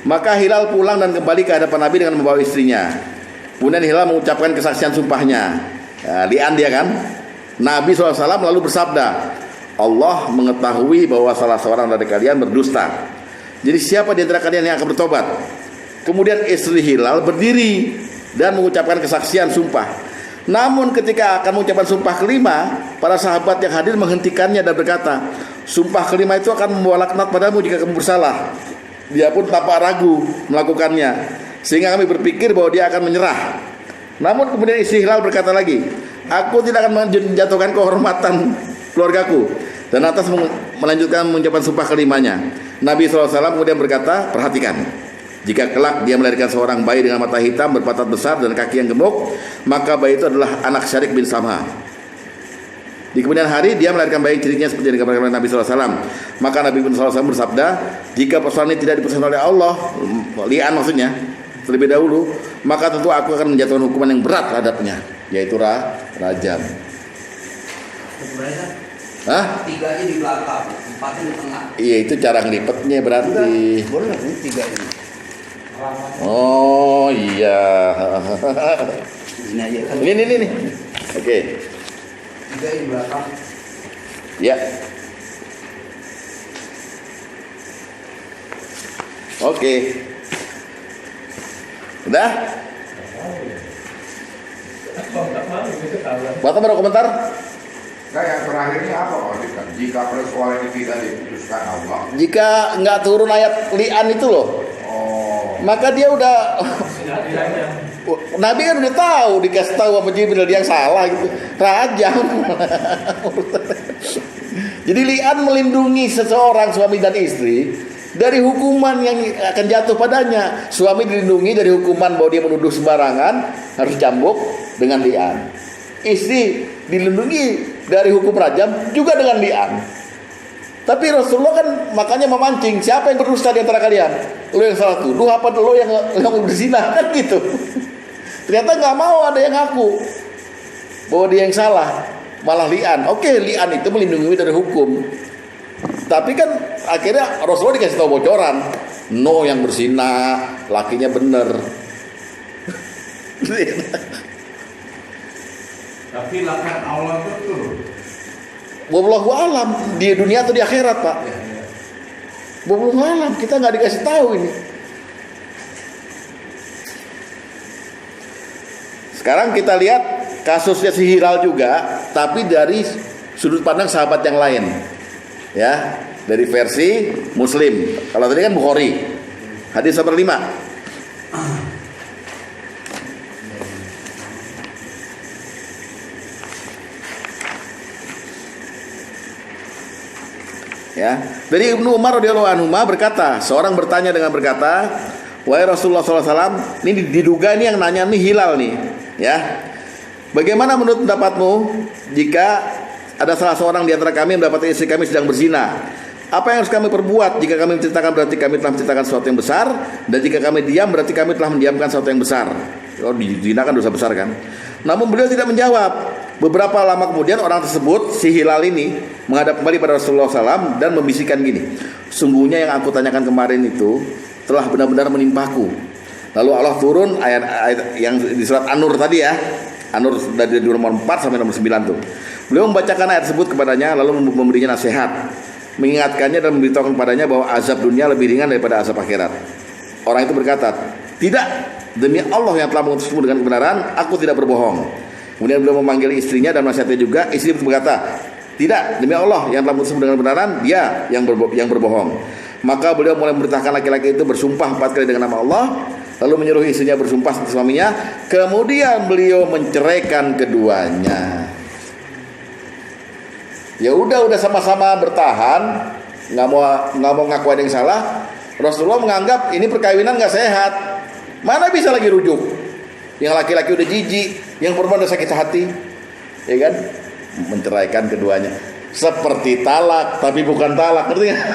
Maka Hilal pulang dan kembali ke hadapan Nabi dengan membawa istrinya. Kemudian Hilal mengucapkan kesaksian sumpahnya. Lian dia kan. Nabi SAW lalu bersabda, Allah mengetahui bahwa salah seorang dari kalian berdusta. Jadi siapa di antara kalian yang akan bertobat? Kemudian istri Hilal berdiri dan mengucapkan kesaksian sumpah. Namun ketika akan mengucapkan sumpah kelima, para sahabat yang hadir menghentikannya dan berkata, sumpah kelima itu akan membawa laknat padamu jika kamu bersalah. Dia pun tanpa ragu melakukannya, sehingga kami berpikir bahwa dia akan menyerah. Namun kemudian istri Hilal berkata lagi, aku tidak akan menjatuhkan kehormatan keluargaku. Dan atas melanjutkan mengucapkan sumpah kelimanya. Nabi SAW kemudian berkata, perhatikan, jika kelak dia melahirkan seorang bayi dengan mata hitam, berpatat besar dan kaki yang gemuk, maka bayi itu adalah anak Syarik bin Sama. Di kemudian hari dia melahirkan bayi cirinya seperti yang dikabarkan oleh Nabi SAW. Maka Nabi SAW bersabda, jika persoalan ini tidak diputuskan oleh Allah, li'an maksudnya, terlebih dahulu, maka tentu aku akan menjatuhkan hukuman yang berat terhadapnya, yaitu rajam. Hah? 3-nya di belakang, 4-nya di tengah. Iya, itu cara ngelipetnya berarti. Boleh lah, ini 3 ini. Oh iya. Ini aja kan. Ini. Oke. 3 di belakang. Ya. Oke. Udah? Tak mau itu tahu. Bapak ada komentar? Nah, yang terakhirnya apa Pak Wadid? Jika persoalan ini tidak diputuskan Allah. Jika nggak turun ayat li'an itu loh, Oh. maka dia udah Silahkan. Nabi kan udah tahu, dikasih tahu sama Jibril dia yang salah gitu. Rajam. Jadi li'an melindungi seseorang suami dan istri dari hukuman yang akan jatuh padanya. Suami dilindungi dari hukuman bahwa dia menuduh sembarangan, harus cambuk dengan li'an. Istri dilindungi dari hukum rajam juga dengan li'an. Tapi Rasulullah kan makanya memancing, siapa yang berdusta di antara kalian? Lo yang salah tuduh apa lo yang berzina kan gitu. Ternyata nggak mau ada yang ngaku bahwa dia yang salah, malah li'an. Oke, li'an itu melindungi dari hukum. Tapi kan akhirnya Rasulullah dikasih tahu bocoran, no yang berzina lakinya bener. Tapi laknat Allah itu tuh. Wallahu alam di dunia atau di akhirat Pak. Wallahu alam, kita nggak dikasih tahu ini. Sekarang kita lihat kasusnya si Hilal juga, tapi dari sudut pandang sahabat yang lain, ya, dari versi Muslim. Kalau tadi kan Bukhari, hadis nomor 5. Ya, dari Ibnu Umar radhiyallahu anhu berkata, seorang bertanya dengan berkata, wahai Rasulullah SAW, ini diduga ini yang nanya nih Hilal nih, ya. Bagaimana menurut pendapatmu jika ada salah seorang di antara kami yang mendapati istri kami sedang berzina? Apa yang harus kami perbuat? Jika kami menceritakan berarti kami telah menceritakan sesuatu yang besar, dan jika kami diam berarti kami telah mendiamkan sesuatu yang besar. Oh, dizina kan dosa besar kan? Namun beliau tidak menjawab. Beberapa lama kemudian orang tersebut, si Hilal ini, menghadap kembali pada Rasulullah SAW dan membisikkan gini, sungguhnya yang aku tanyakan kemarin itu telah benar-benar menimpaku. Lalu Allah turun ayat yang di surat An-Nur tadi ya, An-Nur dari nomor 4 sampai nomor 9 tuh. Beliau membacakan ayat tersebut kepadanya lalu memberinya nasihat, mengingatkannya dan memberitahukan kepadanya bahwa azab dunia lebih ringan daripada azab akhirat. Orang itu berkata, tidak, demi Allah yang telah mengutusmu dengan kebenaran, aku tidak berbohong. Kemudian beliau memanggil istrinya dan nasihatnya juga. Istri berkata, tidak, demi Allah yang telah mengutusmu dengan kebenaran, dia yang berbohong. Maka beliau mulai memerintahkan laki-laki itu bersumpah 4 kali dengan nama Allah, lalu menyuruh istrinya bersumpah seperti suaminya. Kemudian beliau menceraikan keduanya. Ya udah sama-sama bertahan, nggak mau ngaku ada yang salah. Rasulullah menganggap ini perkawinan nggak sehat. Mana bisa lagi rujuk? Yang laki-laki udah jijik, yang perempuan udah sakit hati, ya kan? Menceraikan keduanya. Seperti talak, tapi bukan talak, ngerti nggak?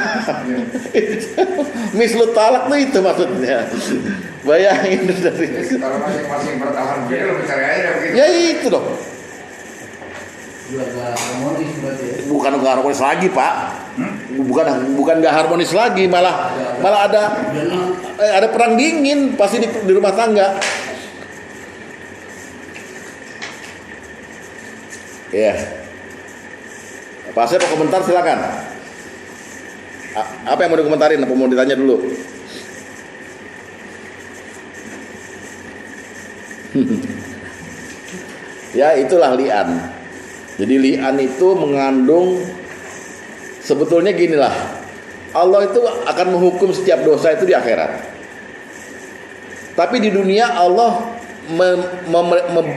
Mislu talak tuh itu maksudnya. Bayangin dari. Kalau masing-masing bertahan begini lo mencari aja begitu. Ya itu dong. Juga harmonis berarti ya. Bukan nggak harmonis lagi Pak. Bukan nggak harmonis lagi, malah ada perang dingin pasti di rumah tangga. Ya. Pak Asep mau komentar silakan. Apa yang mau dikomentarin? Apa mau ditanya dulu? Ya itulah li'an. Jadi li'an itu mengandung, sebetulnya ginilah, Allah itu akan menghukum setiap dosa itu di akhirat. Tapi di dunia Allah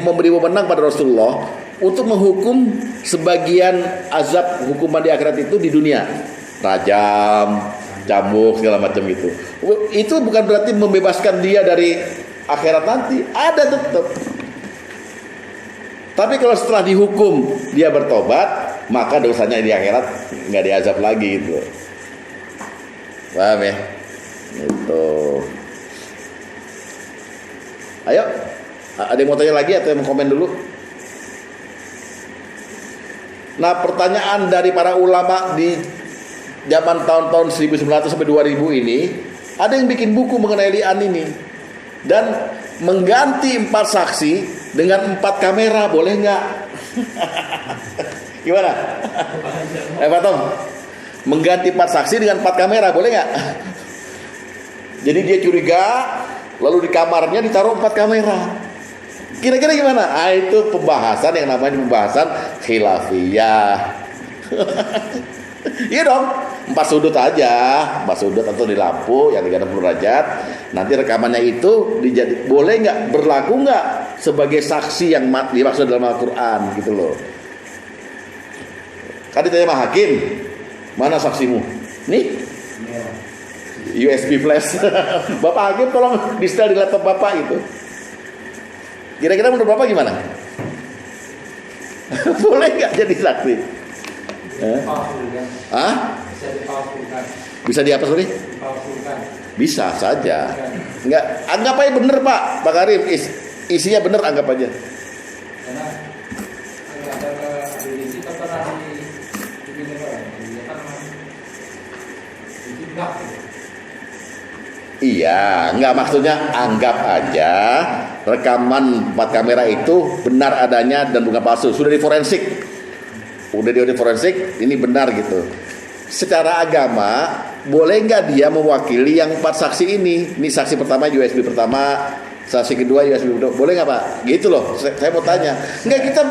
memberi wewenang pada Rasulullah untuk menghukum sebagian azab hukuman di akhirat itu di dunia, rajam, cambuk segala macam gitu. Itu bukan berarti membebaskan dia dari akhirat nanti, ada tetap. Tapi kalau setelah dihukum dia bertobat, maka dosanya di akhirat nggak diazab lagi gitu. Paham ya? Itu. Ayo, ada yang mau tanya lagi atau yang mau komen dulu? Nah, pertanyaan dari para ulama di zaman tahun-tahun 1900 sampai 2000 ini, ada yang bikin buku mengenai li'an ini dan mengganti 4 saksi dengan 4 kamera, boleh nggak? Gimana? Pak Tom, mengganti 4 saksi dengan 4 kamera, boleh nggak? Jadi dia curiga, lalu di kamarnya ditaruh 4 kamera. Kira-kira gimana? Itu pembahasan yang namanya pembahasan khilafiyah. Iya dong, 4 sudut aja, 4 sudut atau di lampu yang 30 derajat. Nanti rekamannya itu boleh nggak, berlaku nggak sebagai saksi yang dimaksud dalam Al-Quran gitu loh. Kan ditanya sama hakim, mana saksimu? Nih, USB flash. Bapak hakim tolong di setel di laptop bapak gitu. Kira-kira menurut bapak gimana? Boleh nggak jadi saksi? Dipalsukan. Hah? Bisa dipalsukan. Bisa di apa, sorry? Dipalsukan. Bisa saja. Enggak, anggap aja bener Pak Karim, isinya bener anggap aja. Karena ada kita pernah di apa namanya? Dijebak. Iya, enggak, maksudnya anggap aja rekaman 4 kamera itu benar adanya dan bukan palsu. Sudah diforensik. Udah di forensik, ini benar gitu. Secara agama, boleh nggak dia mewakili yang 4 saksi ini? Ini saksi pertama USB pertama, saksi kedua USB kedua. Boleh nggak Pak? Gitu loh, saya mau tanya. Enggak, kita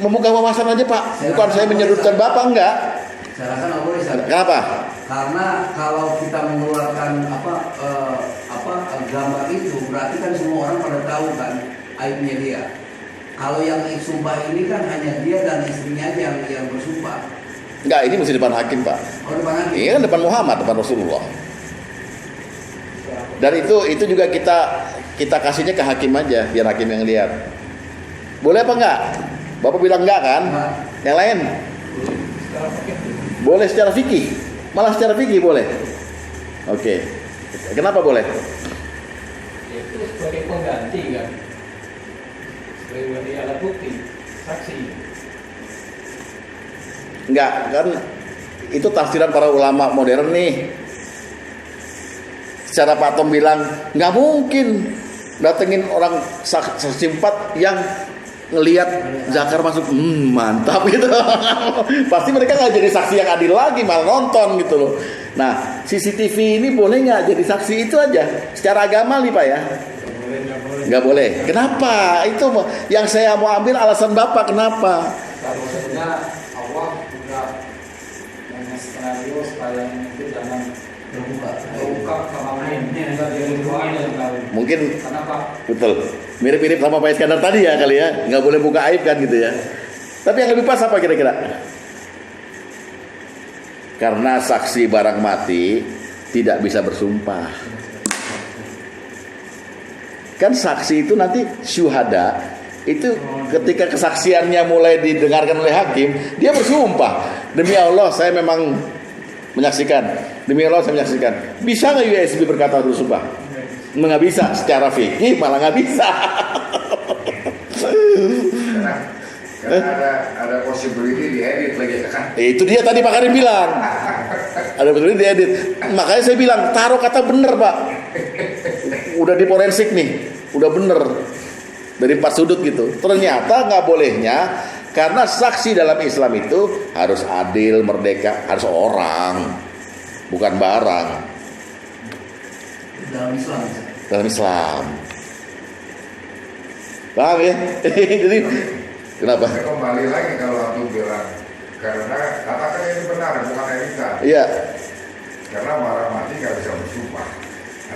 membuka wawasan aja Pak. Bukan saya menyudutkan Bapak, enggak. Saya rasa nggak boleh. Kenapa? Karena kalau kita mengeluarkan gambar itu, berarti kan semua orang pada tahu kan aibnya dia. Kalau yang sumpah ini kan hanya dia dan istrinya aja yang bersumpah. Enggak, ini mesti depan hakim Pak. Oh, depan hakim? Iya, depan Muhammad, depan Rasulullah. Dan itu juga kita kasihnya ke hakim aja, biar hakim yang lihat. Boleh apa enggak? Bapak bilang enggak kan? Enggak. Yang lain? Boleh secara fikih. Malah secara fikih boleh. Oke. Kenapa boleh? Itu sebagai pengganti kan. Sebagai alat bukti, saksi. Enggak, kan itu tafsiran para ulama modern nih. Secara Pak Tom bilang, nggak mungkin datengin orang saksi 4 yang ngelihat zakar masuk, mantap gitu. Pasti mereka nggak jadi saksi yang adil lagi, malah nonton gitu loh. Nah, CCTV ini boleh nggak jadi saksi? Itu aja. Secara agama nih Pak ya. Nggak boleh. Kenapa? Itu yang saya mau ambil alasan Bapak kenapa? Maksudnya Allah juga dengan skenario supaya itu jangan terbuka sama lainnya dari doanya yang tahu. Mungkin Kenapa? betul. Mirip-mirip sama Pak Iskandar tadi ya kali ya. Nggak boleh buka aib kan gitu ya. Tapi yang lebih pas apa kira-kira? Karena saksi barang mati tidak bisa bersumpah. Kan saksi itu nanti syuhada itu ketika kesaksiannya mulai didengarkan oleh hakim, dia bersumpah, demi Allah saya memang menyaksikan, demi Allah saya menyaksikan. Bisa nggak USB berkata bersumpah? Nggak bisa, secara fikih malah nggak bisa. Karena ada possibility diedit lagi kan. Itu dia tadi Pak Karim bilang. Ada possibility diedit. Makanya saya bilang taruh kata bener Pak. Udah di forensik nih, udah bener dari 4 sudut gitu. Ternyata nggak bolehnya karena saksi dalam Islam itu harus adil, merdeka, harus orang, bukan barang. Dalam Islam. Dalam Islam. Paham ya? Jadi kenapa? Saya kembali lagi kalau aku bilang karena katakan ini benar bukan etika. Iya. Karena barang mati nggak bisa bersumpah.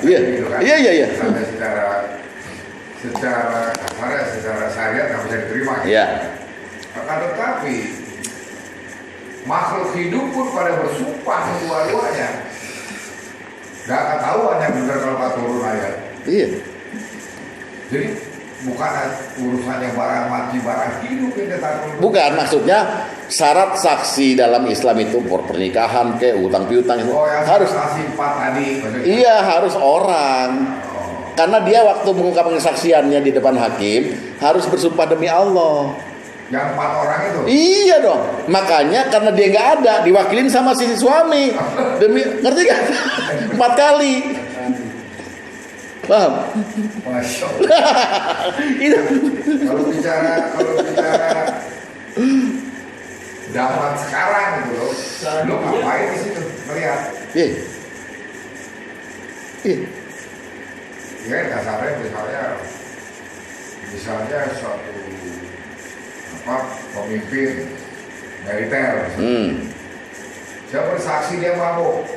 Iya. Gitu kan? Iya. Sampai secara kasar, secara syariat nggak bisa diterima. Gitu. Iya. Akan tetapi makhluk hidup pun pada bersumpah kedua-duanya. Nggak ketahuan yang benar kalau nggak turun ayat. Iya. Jadi bukan urusannya barang mati barang hidup ini takut. Bukan, maksudnya syarat saksi dalam Islam itu pernikahan kayak utang piutang itu yang harus saksi 4 tadi. Maksudnya. iya harus orang. Karena dia waktu mengungkapkan kesaksiannya di depan hakim harus bersumpah demi Allah. Yang 4 orang itu. Iya dong. Makanya karena dia nggak ada, diwakilin sama si suami. Demi ngerti kan? 4 kali. Paham? Masya Allah. Itu. Kalau bicara zaman sekarang gitu loh, lo ngapain di situ melihat? Iya. Iya. Ya kasarnya misalnya misalnya suatu pemimpin militer, saya bersaksi dia mabuk.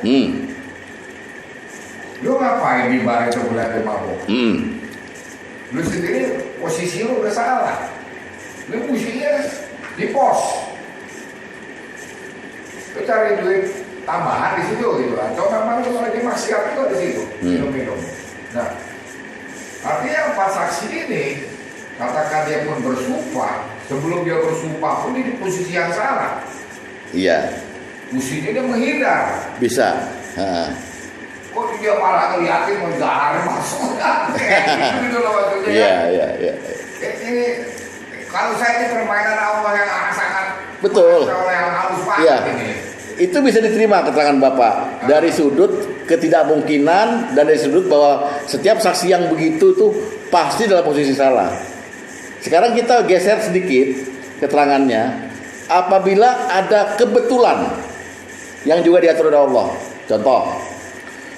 Lu ngapain di bar itu bulan dia mabuk? Lu sendiri posisi lu udah salah. Lu mestinya di pos. Lu cari duit tambahan di situ gitu. Atau memang lu lagi maksiat juga di situ, minum-minum. Nah, artinya empat saksi ini, katakan dia pun bersumpah, sebelum dia bersumpah pun di posisi yang salah. Iya. Mestinya dia menghindar. Bisa. Kok dia malah ngeliatin menggahar masuk gitu loh maksudnya. Iya. Ini kalau saya ini permainan Allah yang sangat betul. Yang halus banget Iya. ini. Itu bisa diterima keterangan Bapak dari sudut ketidakmungkinan dan dari sudut bahwa setiap saksi yang begitu tuh pasti dalam posisi salah. Sekarang kita geser sedikit keterangannya. Apabila ada kebetulan yang juga diatur oleh Allah. Contoh,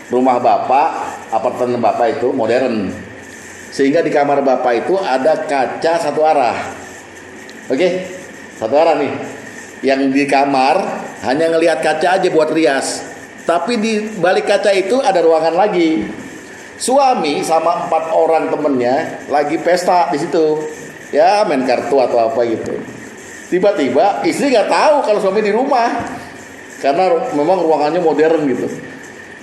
rumah Bapak, apartemen Bapak itu modern. Sehingga di kamar Bapak itu ada kaca satu arah. Oke? Satu arah nih. Yang di kamar hanya ngelihat kaca aja buat rias. Tapi di balik kaca itu ada ruangan lagi. Suami sama 4 orang temennya lagi pesta di situ. Ya, main kartu atau apa gitu. Tiba-tiba istri nggak tahu kalau suami di rumah. Karena memang ruangannya modern gitu.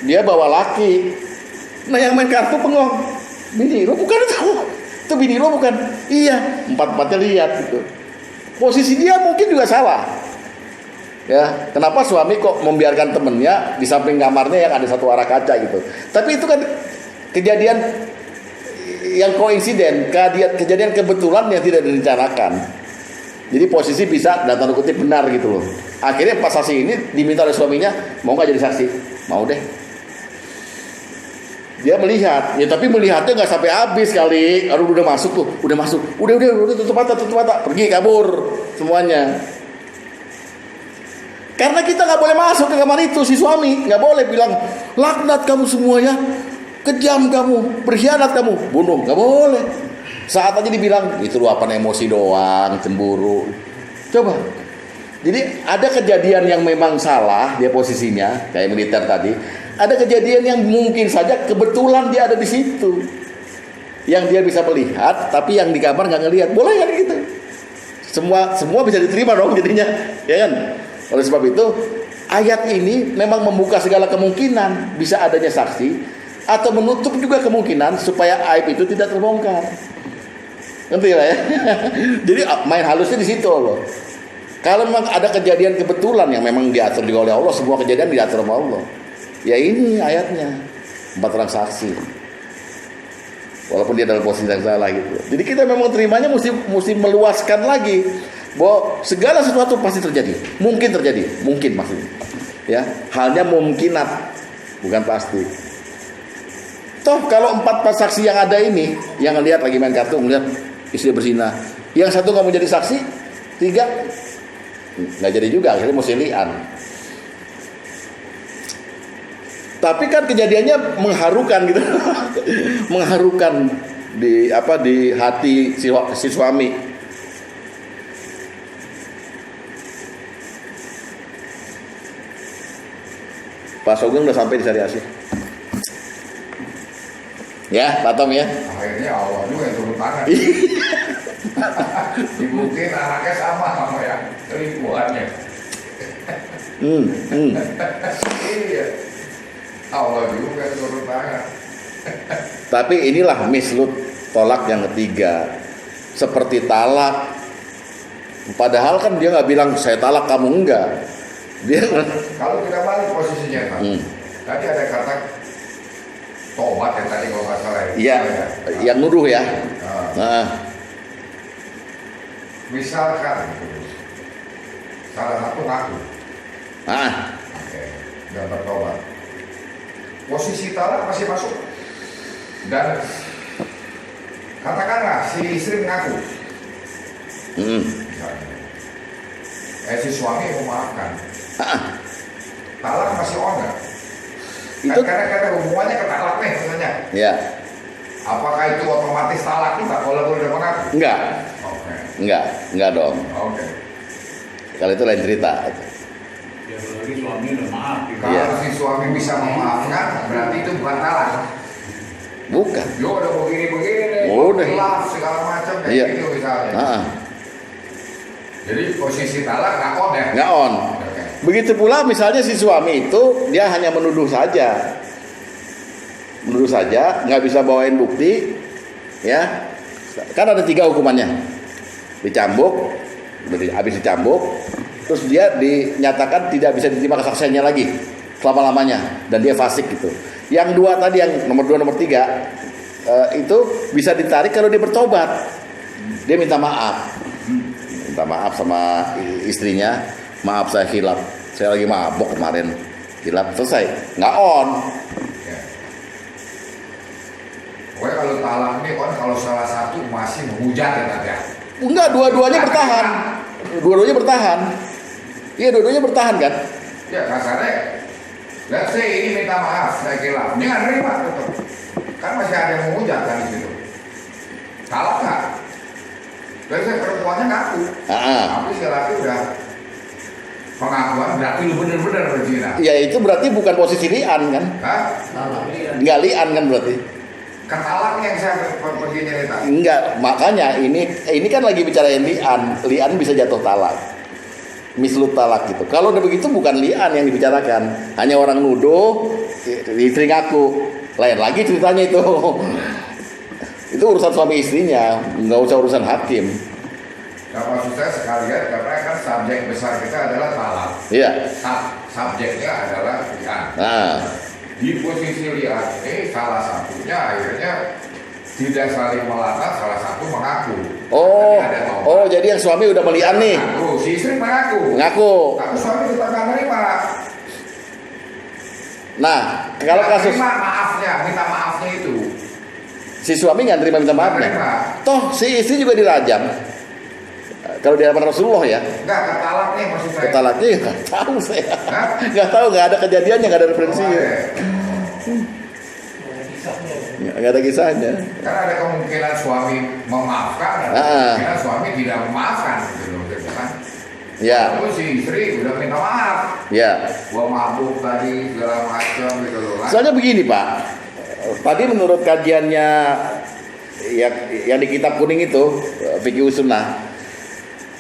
Dia bawa laki. Nah, yang main kartu pengong. Bini lo bukan itu bini lo bukan. Iya, 4-4-nya lihat gitu. Posisi dia mungkin juga salah. Ya, kenapa suami kok membiarkan temennya di samping kamarnya yang ada satu arah kaca gitu. Tapi itu kan kejadian yang koinsiden, kejadian kebetulan yang tidak direncanakan. Jadi posisi bisa dan tanda kutip benar gitu loh. Akhirnya pas saksi ini diminta oleh suaminya, mau nggak jadi saksi? Mau deh. Dia melihat, ya tapi melihatnya nggak sampai habis kali. Aduh udah masuk tuh, udah tutup mata, pergi kabur semuanya. Karena kita nggak boleh masuk ke kamar itu, si suami nggak boleh bilang laknat kamu semua ya, kejam kamu, berkhianat kamu, bunuh, nggak boleh. Saat aja dibilang itu luapan emosi doang, cemburu. Coba. Jadi ada kejadian yang memang salah dia posisinya, kayak militer tadi. Ada kejadian yang mungkin saja kebetulan dia ada di situ, yang dia bisa melihat, tapi yang di kamar nggak ngelihat. Boleh kan gitu? Semua bisa diterima dong jadinya, ya kan? Oleh sebab itu ayat ini memang membuka segala kemungkinan bisa adanya saksi atau menutup juga kemungkinan supaya aib itu tidak terbongkar. Ngerti lah ya? Jadi main halusnya di situ loh. Kalau memang ada kejadian kebetulan yang memang diatur juga oleh Allah, semua kejadian diatur oleh Allah. Ya ini ayatnya 4 orang saksi. Walaupun dia dalam posisi yang salah gitu. Jadi kita memang terimanya mesti meluaskan lagi bahwa segala sesuatu pasti terjadi. Mungkin terjadi, mungkin maksudnya. Ya, halnya mungkinat, bukan pasti. Toh kalau 4 saksi yang ada ini, yang ngelihat lagi main kartu, ngelihat istri berzina, yang satu nggak mau jadi saksi, 3 nggak jadi juga, akhirnya mesti lian. Tapi kan kejadiannya mengharukan gitu, mengharukan di hati si suami. Pak Sugeng udah sampai di Sari Asih. Ya, Pak Tom ya. Akhirnya Allah juga yang turun tangan. Dibuktiin anaknya sama yang selingkuhannya. Iya. Allah juga yang turun tangan. Tapi inilah mislut tolak yang ketiga. Seperti talak. Padahal kan dia nggak bilang saya talak kamu, enggak. Dia kalau kita balik posisinya Pak. Tadi ada kata tobat yang tadi kalau nggak salah. Iya, yang nuduh ya. Misalkan salah satu ngaku. Oke, dan bertobat. Posisi talak masih masuk. Dan katakanlah si istri mengaku. Misalnya. Si suami memaafkan. Talak masih on nggak? Itu karena hubungannya ke talak nih sebenarnya. Ya. apakah itu otomatis talak juga kalau udah mengaku? Enggak, Oke. enggak dong. Oke. Kalau itu lain cerita. Ya berarti suami udah maaf. Kalau Iya. si suami bisa memaafkan, berarti itu bukan talak. Bukan. Yo udah begini-begini, Udah. khilaf segala macam kayak Iya. gitu misalnya. Ah, Jadi posisi talak nggak on ya? nggak on. Oke. Begitu pula misalnya si suami itu dia hanya menuduh saja, nggak bisa bawain bukti, ya. Kan ada 3 hukumannya, dicambuk, habis dicambuk, terus dia dinyatakan tidak bisa diterima kesaksiannya lagi selama-lamanya dan dia fasik gitu. Yang 2 tadi, yang nomor 2, nomor 3 itu bisa ditarik kalau dia bertobat, dia minta maaf sama istrinya, maaf saya khilaf, saya lagi mabok kemarin, khilaf, selesai, nggak on. Ya. Pokoknya kalau talak ini kan kalau salah satu masih menghujat ya Tante. Enggak, dua-duanya bertahan. Iya, dua-duanya bertahan kan? Ya kasarnya, let's say ini minta maaf saya khilaf, dia nggak nerima tetap. Kan masih ada yang menghujat kan di situ. Talak nggak? Let's say perempuannya ngaku, tapi si laki udah pengakuan berarti lu bener-bener berzina. Ya itu berarti bukan posisi lian kan? Hah? Enggak lian kan berarti? Kan talaknya yang saya pergi cerita. Enggak, makanya ini kan lagi bicara yang lian bisa jatuh talak. Mislut talak gitu. Kalau udah begitu bukan lian yang dibicarakan, hanya orang nuduh, istri ngaku. Lain lagi ceritanya itu. Itu urusan suami istrinya, nggak usah urusan hakim. Nah, maksud saya sekalian karena kan subjek besar kita adalah talak. Iya. Subjeknya adalah lian. Nah, Di posisi lian ini salah satunya akhirnya tidak saling melanggar, salah satu mengaku. Tapi ada tobat. jadi yang suami udah melian nih, Mengaku, si istri mengaku. ngaku. Tapi suami tetap nggak terima. Nah, kalau Nggak kasus terima maafnya, minta maafnya itu. si suami nggak terima minta maafnya, Nggak terima. toh si istri juga dirajam. Kalau di hadapan Rasulullah ya, Enggak, ketalak nih maksud saya. ketalaknya nggak tahu saya, Hah? nggak tahu, nggak ada kejadiannya, nggak ada referensinya, nggak ada kisahnya. Kan ada kemungkinan suami memaafkan, ada kemungkinan suami tidak memaafkan gitu loh, gitu kan? Ya, Lalu si istri udah minta maaf, ya. gua mabuk tadi segala macam gitu loh. Kan? Soalnya begini Pak, tadi menurut kajiannya yang di kitab kuning itu Fikih Sunnah,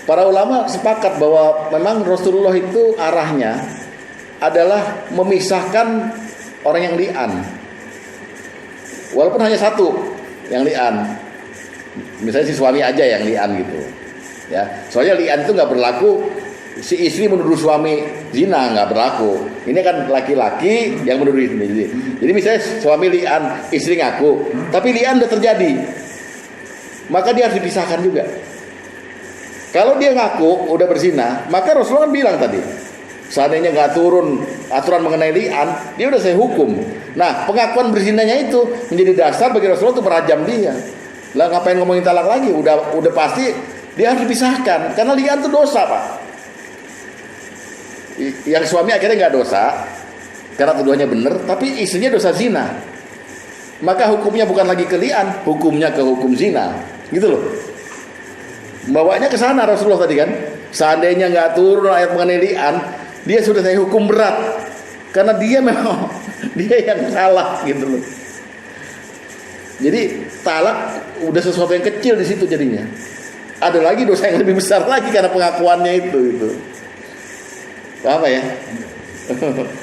para ulama sepakat bahwa memang Rasulullah itu arahnya adalah memisahkan orang yang li'an, walaupun hanya satu yang li'an, misalnya si suami aja yang li'an gitu ya. Soalnya li'an itu nggak berlaku, si istri menuduh suami zina nggak berlaku. Ini kan laki-laki yang menuduh istri. Jadi misalnya suami li'an, istri ngaku, tapi li'an udah terjadi, maka dia harus dipisahkan juga. Kalau dia ngaku udah berzina, maka Rasulullah kan bilang tadi, seandainya nggak turun aturan mengenai li'an, dia udah saya hukum. Nah, pengakuan berzinanya itu menjadi dasar bagi Rasulullah untuk merajam dia. Lah ngapain ngomongin talak lagi? Udah pasti dia harus dipisahkan, karena li'an itu dosa Pak. Yang suami akhirnya nggak dosa karena tuduhannya benar, tapi istrinya dosa zina. Maka hukumnya bukan lagi ke li'an, hukumnya ke hukum zina, gitu loh. Bawanya ke sana Rasulullah tadi kan. Seandainya nggak turun ayat mengenai li'an, dia sudah saya hukum berat, karena dia memang dia yang salah, gitu loh. Jadi talak udah sesuatu yang kecil di situ jadinya. Ada lagi dosa yang lebih besar lagi karena pengakuannya itu. Apa ya?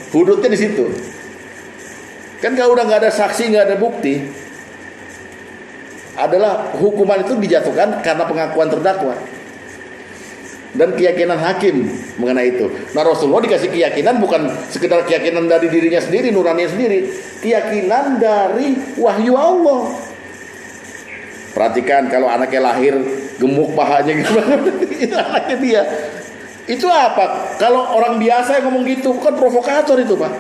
Hududnya di situ. Kan kalau udah nggak ada saksi, nggak ada bukti, adalah hukuman itu dijatuhkan karena pengakuan terdakwa dan keyakinan hakim mengenai itu. Nah, Rasulullah dikasih keyakinan bukan sekedar keyakinan dari dirinya sendiri, nuraninya sendiri, keyakinan dari wahyu Allah. Perhatikan kalau anaknya lahir gemuk pahanya gitu, itu anaknya dia. Itu apa? Kalau orang biasa yang ngomong gitu kan provokator itu Pak.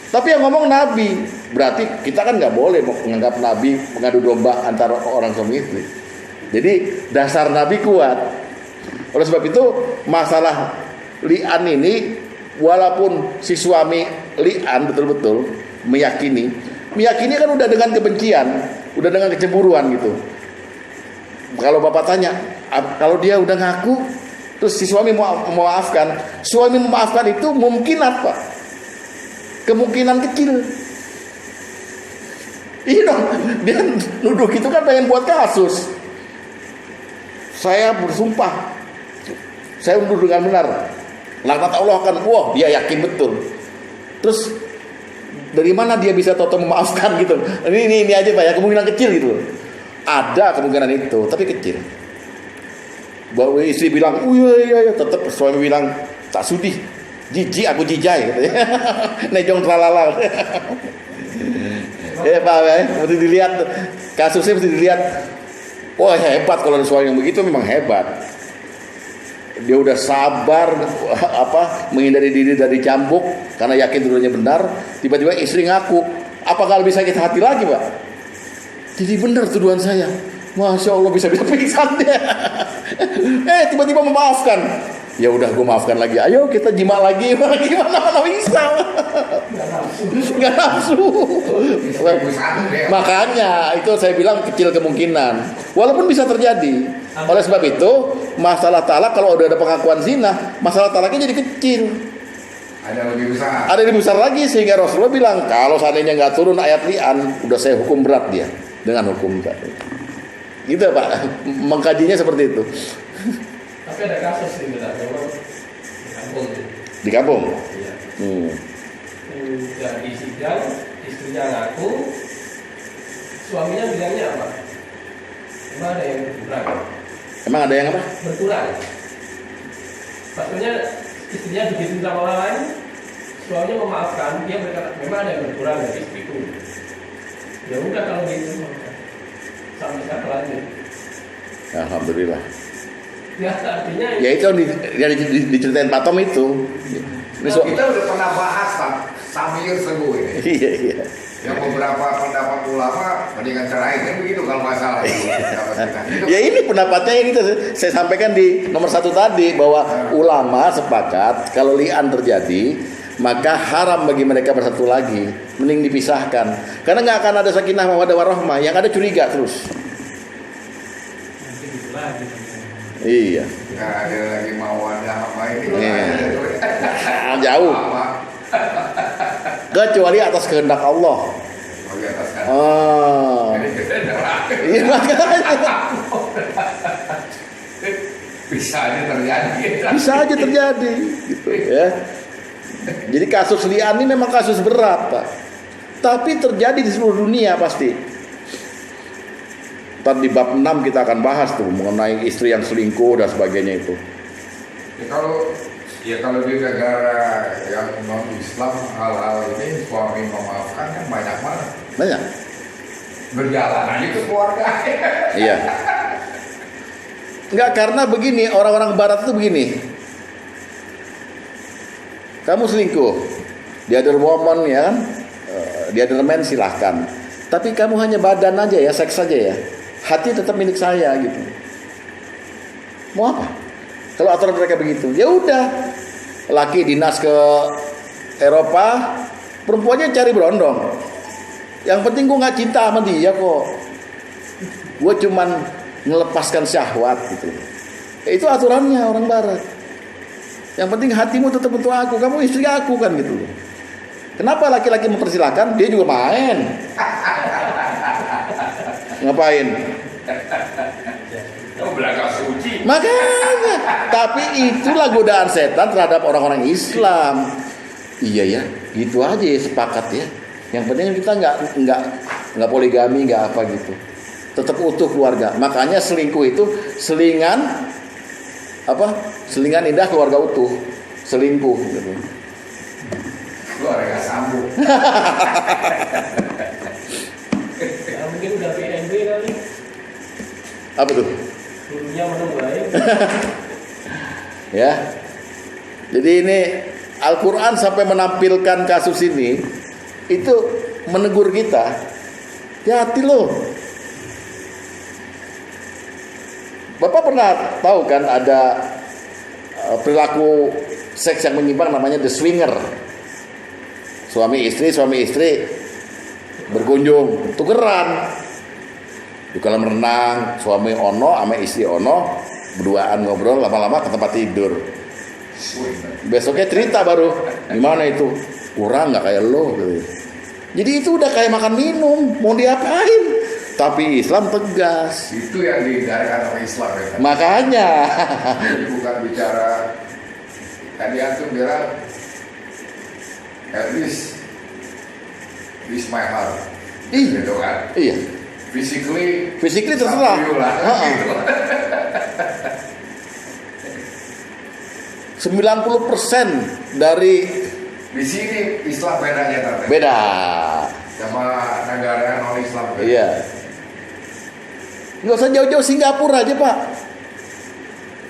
Tapi yang ngomong Nabi, berarti kita kan nggak boleh menganggap Nabi mengadu domba antara orang suami istri. Jadi dasar Nabi kuat. Oleh sebab itu masalah li'an ini, walaupun si suami li'an betul-betul meyakini, Meyakini kan udah dengan kebencian, udah dengan kecemburuan gitu. Kalau bapak tanya, kalau dia udah ngaku, terus si suami memaafkan, suami memaafkan itu mungkin apa? Kemungkinan kecil. Iya dong, dia nuduh gitu kan pengen buat kasus. Saya bersumpah, saya menuduh dengan benar. Laknat Allah akan, wah dia yakin betul. Terus dari mana dia bisa toto memaafkan gitu? Ini aja Pak ya, kemungkinan kecil gitu. Ada kemungkinan itu, tapi kecil. Bahwa istri bilang, iya, tetap suami bilang tak sudi, jijik aku jijai, gitu ya. Nejong tralala. Pak ya, mesti dilihat kasusnya, mesti dilihat. Wah hebat kalau ada suami yang begitu, memang hebat. Dia udah sabar menghindari diri dari cambuk karena yakin dulunya benar. Tiba-tiba istri ngaku, apakah lebih sakit hati lagi Pak? Jadi benar tuduhan saya. Masya Allah, bisa-bisa pingsan dia. Tiba-tiba memaafkan. Ya udah, gue maafkan lagi. Ayo kita jima lagi. Gimana mana bisa? Nggak nafsu. Makanya itu saya bilang kecil kemungkinan. Walaupun bisa terjadi. Oleh sebab itu masalah talak, kalau udah ada pengakuan zina, masalah talaknya jadi kecil. Ada lebih besar. Ada lebih besar lagi, sehingga Rasulullah bilang kalau seandainya nggak turun ayat li'an, udah saya hukum berat dia dengan hukum tadi. Gitu Pak, mengkajinya seperti itu. Tapi ada kasus sih memang di kampung. Di kampung. Iya. Jadi sidang, istrinya ngaku, suaminya bilangnya apa? Emang ada yang berkurang? Emang ada yang apa? Berkurang. Maksudnya istrinya begitu sama orang lain, suaminya memaafkan, dia berkata memang ada yang berkurang dari istriku. Ya udah kalau gitu, sampai sekarang lanjut. Alhamdulillah. Ya artinya Ya itu yang diceritain Pak Tom itu. Kita udah pernah bahas Pak Samir Seguh ini. Iya. Yang beberapa pendapat ulama mendingan cerai kan begitu kalau masalah itu. Ya ini pendapatnya yang itu saya sampaikan di nomor 1 tadi, bahwa ulama sepakat kalau li'an terjadi maka haram bagi mereka bersatu lagi, mending dipisahkan, karena nggak akan ada sakinah mawaddah warahmah, yang ada curiga terus. Iya. Nggak ada lagi mawadah apa ini. Jauh. Kecuali atas kehendak Allah. Iya makanya. Bisa aja terjadi. Bisa aja terjadi, gitu ya. Jadi kasus li'an ini memang kasus berat Pak. Tapi terjadi di seluruh dunia pasti. Ntar di bab 6 kita akan bahas tuh mengenai istri yang selingkuh dan sebagainya itu. Ya kalau di negara yang non Islam hal-hal ini suami memaafkan kan banyak banget. Banyak. Berjalan aja ke keluarga. Iya. Enggak, karena begini, orang-orang barat itu begini. Kamu selingkuh, the other woman ya kan, the other man silahkan. Tapi kamu hanya badan aja ya, seks saja ya. Hati tetap milik saya gitu. Mau apa? Kalau aturan mereka begitu, ya udah. Laki dinas ke Eropa, perempuannya cari berondong. Yang penting gue nggak cinta sama dia kok. Gue cuman melepaskan syahwat gitu. Itu aturannya orang barat. Yang penting hatimu tetap untuk aku, kamu istri aku kan gitu. Kenapa laki-laki mempersilahkan? Dia juga main. Ngapain? Belaga suci. Makanya, tapi itulah godaan setan terhadap orang-orang Islam. Iya ya, gitu aja ya, sepakat ya. Yang penting kita nggak poligami, nggak apa gitu. Tetap utuh keluarga. Makanya selingkuh itu selingan indah keluarga utuh. Selingkuh gitu. Keluarga sambung. mungkin udah PNB kali. Apa tuh? Dulunya menunggu. Ya. Jadi ini Al-Quran sampai menampilkan kasus ini, itu menegur kita, hati-hati loh. Bapak pernah tahu kan ada perilaku seks yang menyimpang namanya the swinger. Suami istri berkunjung, tukeran. Di kolam renang, suami ono sama istri ono berduaan ngobrol, lama-lama ke tempat tidur. Besoknya cerita baru, gimana itu? Kurang nggak kayak lo? Jadi itu udah kayak makan minum, mau diapain? Tapi Islam tegas. Itu yang dihindarkan oleh Islam ya. Makanya. Jadi bukan bicara tadi antum bilang at least this my heart. Iya. Gitu kan? Iya. Physically terserah. up to you lah. Gitu. 90% dari Di sini Islam bedanya Tante. beda. Sama negara non Islam. Iya. Nggak usah jauh-jauh, Singapura aja Pak.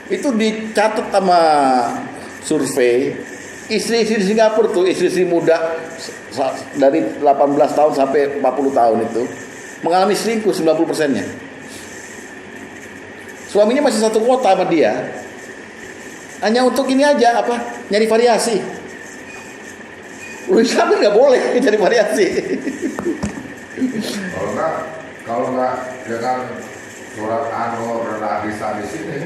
Itu dicatat sama survei. Istri-istri di Singapura tuh, istri-istri muda dari 18 tahun sampai 40 tahun itu mengalami selingkuh 90%-nya. Suaminya masih satu kota sama dia. Hanya untuk ini aja, nyari variasi. Lu Islam nggak boleh cari variasi. Kalau nggak dengan surat An-Nur dan hadis-hadis ini,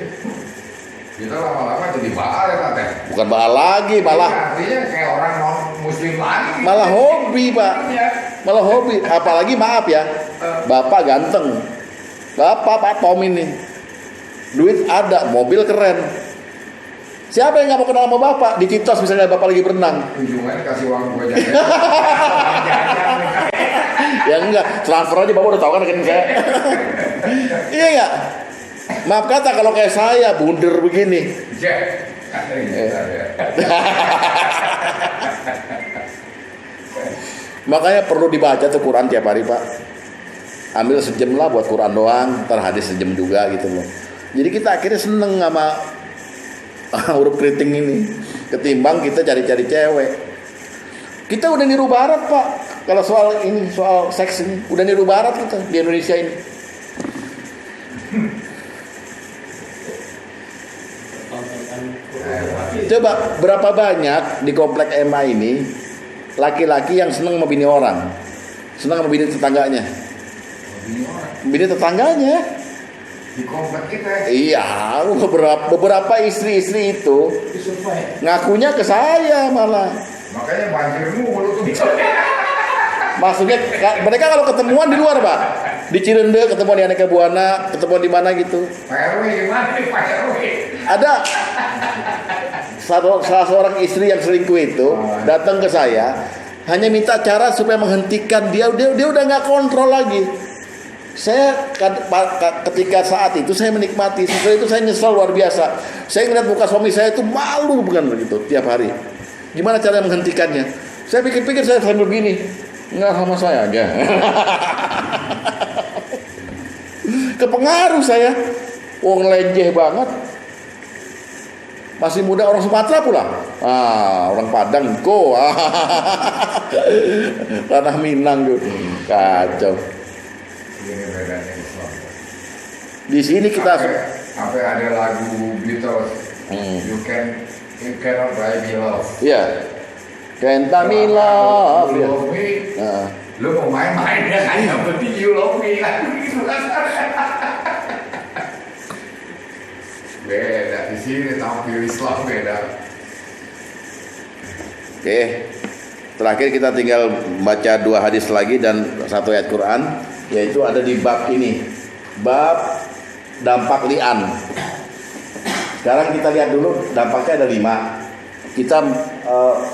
kita lama-lama jadi baal ya Tante. Bukan baal lagi, malah artinya kayak orang non Muslim lagi. malah hobi Pak. Malah hobi. Apalagi maaf ya, Bapak ganteng, Pak Tom ini, duit ada, mobil keren. Siapa yang nggak mau kenal sama Bapak? Di Citos misalnya Bapak lagi berenang. Ujungnya kasih uang gue jajan. Ya enggak, transfer aja Bapak udah tahu kan rekening saya. Iya enggak? Maaf kata kalau kayak saya bunder begini. Jack. Makanya perlu dibaca tuh Quran tiap hari Pak. Ambil sejam lah buat Quran doang, ntar hadis sejam juga gitu loh. Jadi kita akhirnya seneng sama huruf keriting ini ketimbang kita cari-cari cewek. Kita udah niru barat Pak. Kalau soal seks ini udah niru barat kita di Indonesia ini. Coba berapa banyak di komplek MA ini laki-laki yang seneng sama bini orang, seneng sama bini tetangganya, bini tetangganya. Di komplek kita. Iya, beberapa istri-istri itu ngakunya ke saya malah. Makanya banjir mulu tuh. Maksudnya mereka kalau ketemuan di luar Pak, di Cirende ketemuan di Aneka Buana, ketemuan di mana gitu. Pak RW gimana nih Pak RW? Ada salah seorang istri yang selingkuh itu datang ke saya hanya minta cara supaya menghentikan dia udah nggak kontrol lagi. Saya ketika saat itu saya menikmati, setelah itu saya nyesal luar biasa. Saya ngeliat muka suami saya itu malu bukan begitu tiap hari. Gimana cara menghentikannya? Saya pikir-pikir saya sambil begini, nggak sama saya aja. Kepengaruh saya, wong lenjeh banget. Masih muda, orang Sumatera pula. Orang Padang kok. Tanah Minang tuh. Kacau. Ini bedanya Islam. Di sini kita sampai ada lagu Beatles. You cannot buy me love. Iya. Can't me love. You love me. Lu mau main-main ya kan? Yang penting you love me kan? Beda di sini tampil Islam beda. Oke. Terakhir kita tinggal baca 2 hadis lagi dan 1 ayat Quran, yaitu ada di bab ini. Bab dampak li'an. Sekarang kita lihat dulu dampaknya ada 5. Kita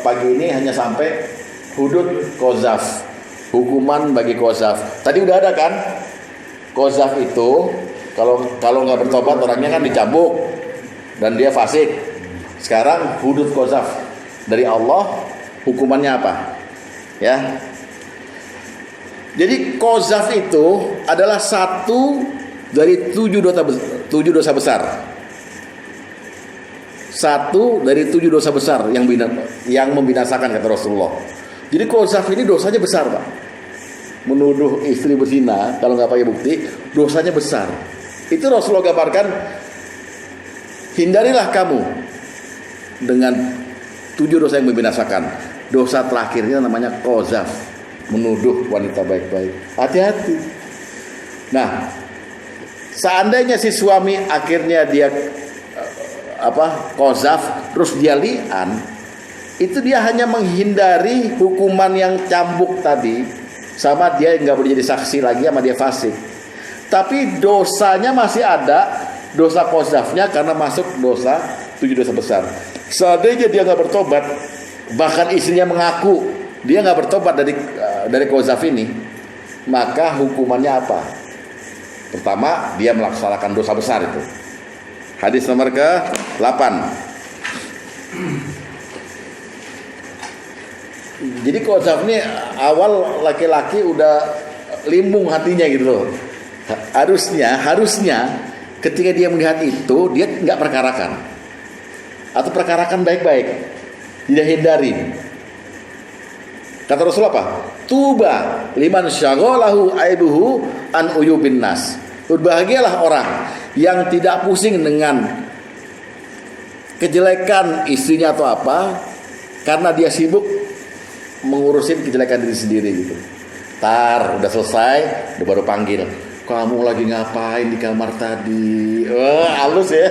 pagi ini hanya sampai hudud qazaf, hukuman bagi qazaf. Tadi udah ada kan? Qazaf itu kalau nggak bertobat orangnya kan dicambuk dan dia fasik. Sekarang hudud qazaf dari Allah, hukumannya apa? Ya. Jadi qazaf itu adalah 1 dari 7 dosa besar. 1 dari 7 dosa besar yang membinasakan kata Rasulullah. Jadi qazaf ini dosanya besar Pak. Menuduh istri berzina kalau nggak pakai bukti dosanya besar. Itu Rasulullah gambarkan, hindarilah kamu dengan 7 dosa yang membinasakan. Dosa terakhirnya namanya qazaf. menuduh wanita baik-baik. Hati-hati. Nah, seandainya si suami akhirnya dia qazaf terus dia li'an, itu dia hanya menghindari hukuman yang cambuk tadi, sama dia nggak boleh jadi saksi lagi sama dia fasik. Tapi dosanya masih ada, dosa qazafnya karena masuk 7 dosa besar. Seandainya dia nggak bertobat, bahkan istrinya mengaku dia nggak bertobat dari qazaf ini, maka hukumannya apa? Pertama, dia melaksanakan dosa besar itu. Hadis nomor ke-8. Jadi qazaf ini awal laki-laki udah limbung hatinya gitu loh. Harusnya ketika dia melihat itu dia nggak perkarakan, atau perkarakan baik-baik, tidak hindari. Kata Rasul apa? Tuba liman syaghalahu aibuhu an uyubin nas. Berbahagialah orang yang tidak pusing dengan kejelekan istrinya atau apa, karena dia sibuk mengurusin kejelekan diri sendiri gitu. Tar udah selesai, udah baru panggil, kamu lagi ngapain di kamar tadi? Halus ya.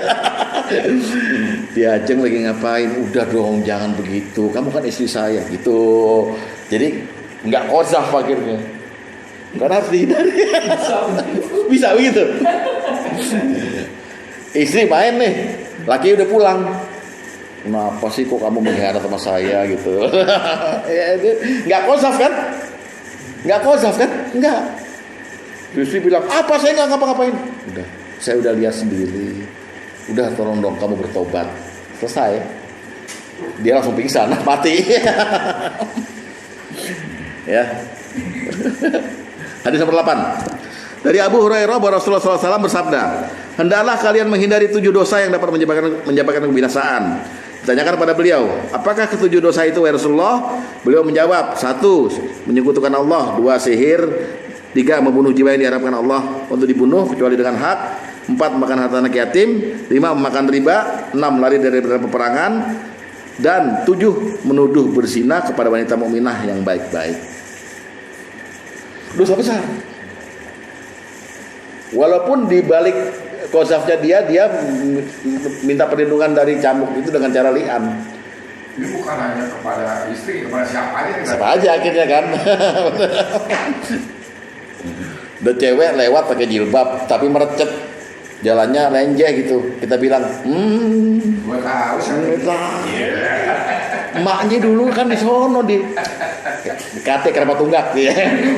Diajeng lagi ngapain? Udah dong, jangan begitu, kamu kan istri saya gitu. Jadi nggak qazaf akhirnya, karena harus dihindari. Bisa begitu. Istri main nih, laki udah pulang. Kenapa sih kok kamu mengkhianat sama saya gitu? Nggak qazaf kan? Nggak qazaf kan? Nggak. Istri bilang, apa saya nggak ngapa-ngapain? Udah, saya udah lihat sendiri. Udah, tolong dong kamu bertobat. Selesai. Dia langsung pingsan, mati. Ya. Hadis nomor 8. Dari Abu Hurairah bahwa Rasulullah SAW bersabda, hendaklah kalian menghindari 7 dosa yang dapat menyebabkan kebinasaan. Ditanyakan pada beliau, apakah ke-7 dosa itu ya Rasulullah? Beliau menjawab, 1. Menyekutukan Allah, 2. Sihir, 3. Membunuh jiwa yang diharapkan Allah untuk dibunuh kecuali dengan hak, 4. Makan harta anak yatim, 5. Memakan riba, 6. Lari dari peperangan, dan 7. Menuduh berzina kepada wanita mukminah yang baik-baik. Dosa besar. Walaupun di balik qazafnya dia minta perlindungan dari cambuk itu dengan cara li'an. Ini bukan hanya kepada istri, kepada siapa aja. Siapa aja akhirnya kan. Udah cewek lewat pakai jilbab tapi merecet, jalannya lenjeh gitu. Kita bilang, Gue tahu sih. Emaknya dulu kan di sono di Kate Keramat Tunggak ya.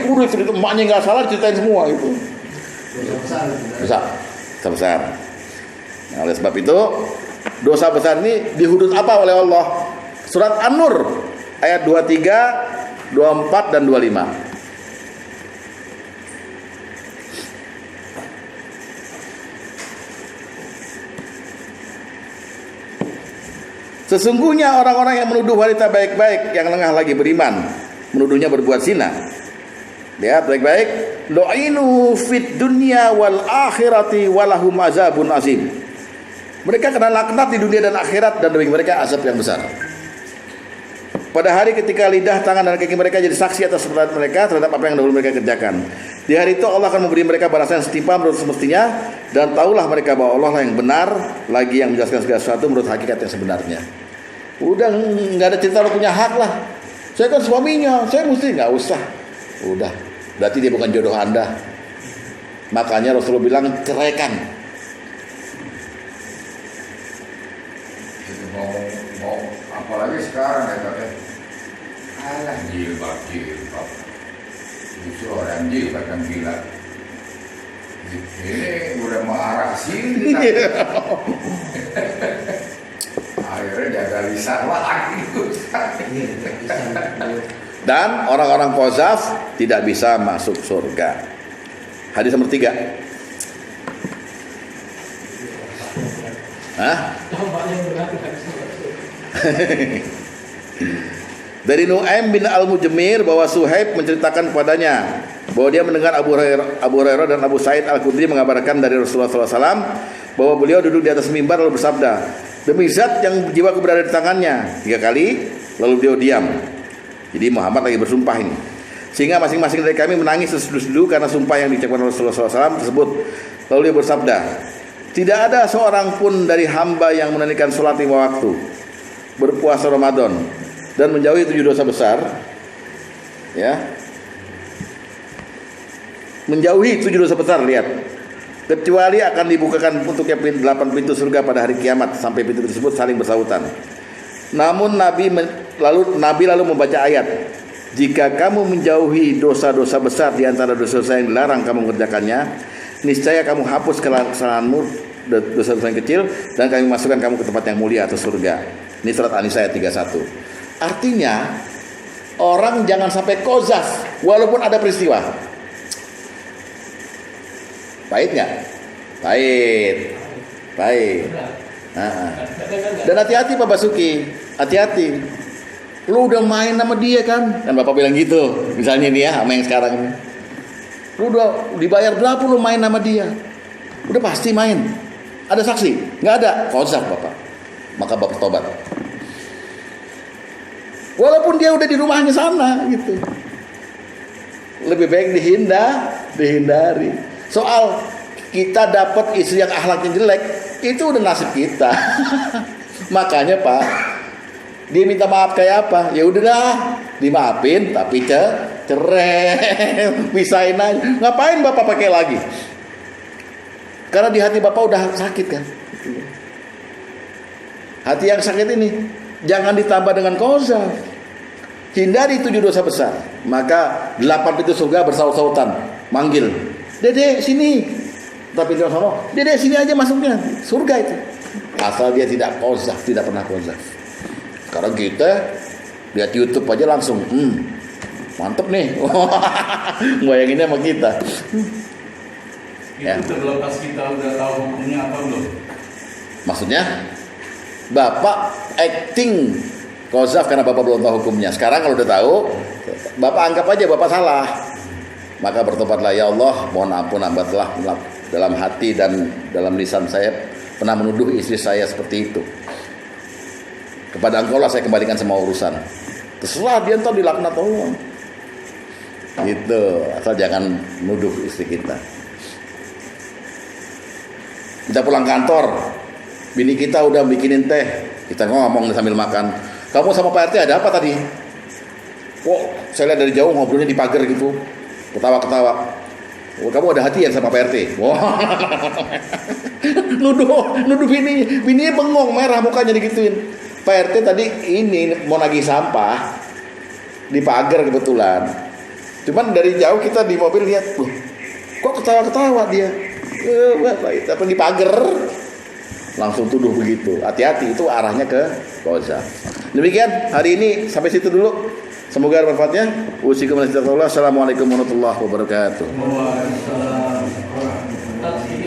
Udah cerita emaknya nggak salah, ceritain semua itu. Dosa besar. Nah, oleh sebab itu dosa besar ini dihudud apa oleh Allah? Surat An-Nur ayat 23, 24 dan 25. Sesungguhnya orang-orang yang menuduh wanita baik-baik yang lengah lagi beriman, menuduhnya berbuat zina. Lihat baik-baik, do'inu fid dunya wal akhirati walahum azabun azim. Mereka kena laknat di dunia dan akhirat, dan bagi mereka azab yang besar. Pada hari ketika lidah, tangan dan kaki mereka jadi saksi atas perbuatan mereka terhadap apa yang dahulu mereka kerjakan. Di hari itu Allah akan memberi mereka balasan yang setimpal menurut semestinya, dan tahulah mereka bahwa Allah lah yang benar, lagi yang menjelaskan segala sesuatu menurut hakikat yang sebenarnya. Udah nggak ada cerita lo punya hak lah. Saya kan suaminya, saya mesti nggak usah. Udah, berarti dia bukan jodoh Anda. Makanya Rasulullah bilang ceraikan. Mau apalagi sekarang ya katanya, alah jilbab. Justru orang jilbab yang gila. Ini udah mengarah sini. Akhirnya jaga lisan lagi. Dan orang-orang qazaf tidak bisa masuk surga. Hadis nomor 3. Dampaknya berat hadis nomor 3. Dari Nu'aim bin Al-Mujmir bahwa Suhaib menceritakan kepadanya bahwa dia mendengar Abu Hurairah dan Abu Sa'id Al-Khudri mengabarkan dari Rasulullah SAW bahwa beliau duduk di atas mimbar lalu bersabda, demi zat yang jiwaku berada di tangannya, 3 kali, lalu beliau diam. Jadi Muhammad lagi bersumpah ini. Sehingga masing-masing dari kami menangis sesedu-sedu karena sumpah yang diucapkan Rasulullah SAW tersebut. Lalu dia bersabda, tidak ada seorang pun dari hamba yang menunaikan sholat 5 waktu, berpuasa Ramadan, dan menjauhi 7 dosa besar, ya, menjauhi 7 dosa besar, lihat, kecuali akan dibukakan untuknya 8 pintu surga pada hari kiamat, sampai pintu tersebut saling bersautan. Namun Nabi lalu membaca ayat, jika kamu menjauhi dosa-dosa besar di antara dosa-dosa yang dilarang kamu mengerjakannya, niscaya kamu hapus kesalahanmu, dosa-dosa yang kecil, dan kami masukkan kamu ke tempat yang mulia atau surga. Ini surat An-Nisa ayat 31. Artinya orang jangan sampai qazaf walaupun ada peristiwa. Pahit nggak? Pahit. Dan hati-hati Pak Basuki, hati-hati. Lu udah main sama dia kan Bapak bilang gitu, misalnya nih ya, sama yang sekarang ini. Lu udah dibayar berapa lu main sama dia? Udah pasti main. Ada saksi? Nggak ada, qazaf Bapak. Maka Bapak tobat. Walaupun dia udah di rumahnya sana gitu. Lebih baik dihindari. Soal kita dapat istri yang akhlaknya jelek, itu udah nasib kita. Makanya Pak, dia minta maaf kayak apa? Ya udah dimaafin, tapi cerai, pisahin aja. Ngapain Bapak pakai lagi? Karena di hati Bapak udah sakit kan. Hati yang sakit ini jangan ditambah dengan qazaf. Hindari 7 dosa besar. Maka 8 pintu surga bersaut-sautan, manggil, Dede sini. Tapi dia sama, Dede sini aja masuknya. Surga itu. Asal dia tidak qazaf, tidak pernah qazaf. Sekarang kita lihat YouTube aja langsung, mantep nih. Bayanginnya sama kita. Itu terlepas kita udah tahu hukumnya apa belum? Maksudnya Bapak acting qazaf karena Bapak belum tahu hukumnya. Sekarang kalau udah tahu, Bapak anggap aja Bapak salah. Maka bertobatlah, ya Allah, mohon ampun hamba telah dalam hati dan dalam lisan saya pernah menuduh istri saya seperti itu. Kepada Engkau lah saya kembalikan semua urusan. Terserah dia entar dilaknat Allah. Gitu, asal jangan nuduh istri kita. Kita pulang kantor, bini kita udah bikinin teh, kita ngomong sambil makan. Kamu sama Pak RT ada apa tadi? Kok saya lihat dari jauh ngobrolnya di pagar gitu, ketawa-ketawa. Oh, kamu ada hati ya sama Pak RT? Wah, nuduh bininya bengong, merah mukanya digituin. Pak RT tadi ini mau nagih sampah di pagar kebetulan. Cuman dari jauh kita di mobil lihat, loh, kok ketawa-ketawa dia? Apa di pagar? Langsung tuduh begitu. Hati-hati, itu arahnya ke qazaf. Demikian hari ini sampai situ dulu. Semoga bermanfaatnya. Assalamualaikum warahmatullahi wabarakatuh. Waalaikumsalam.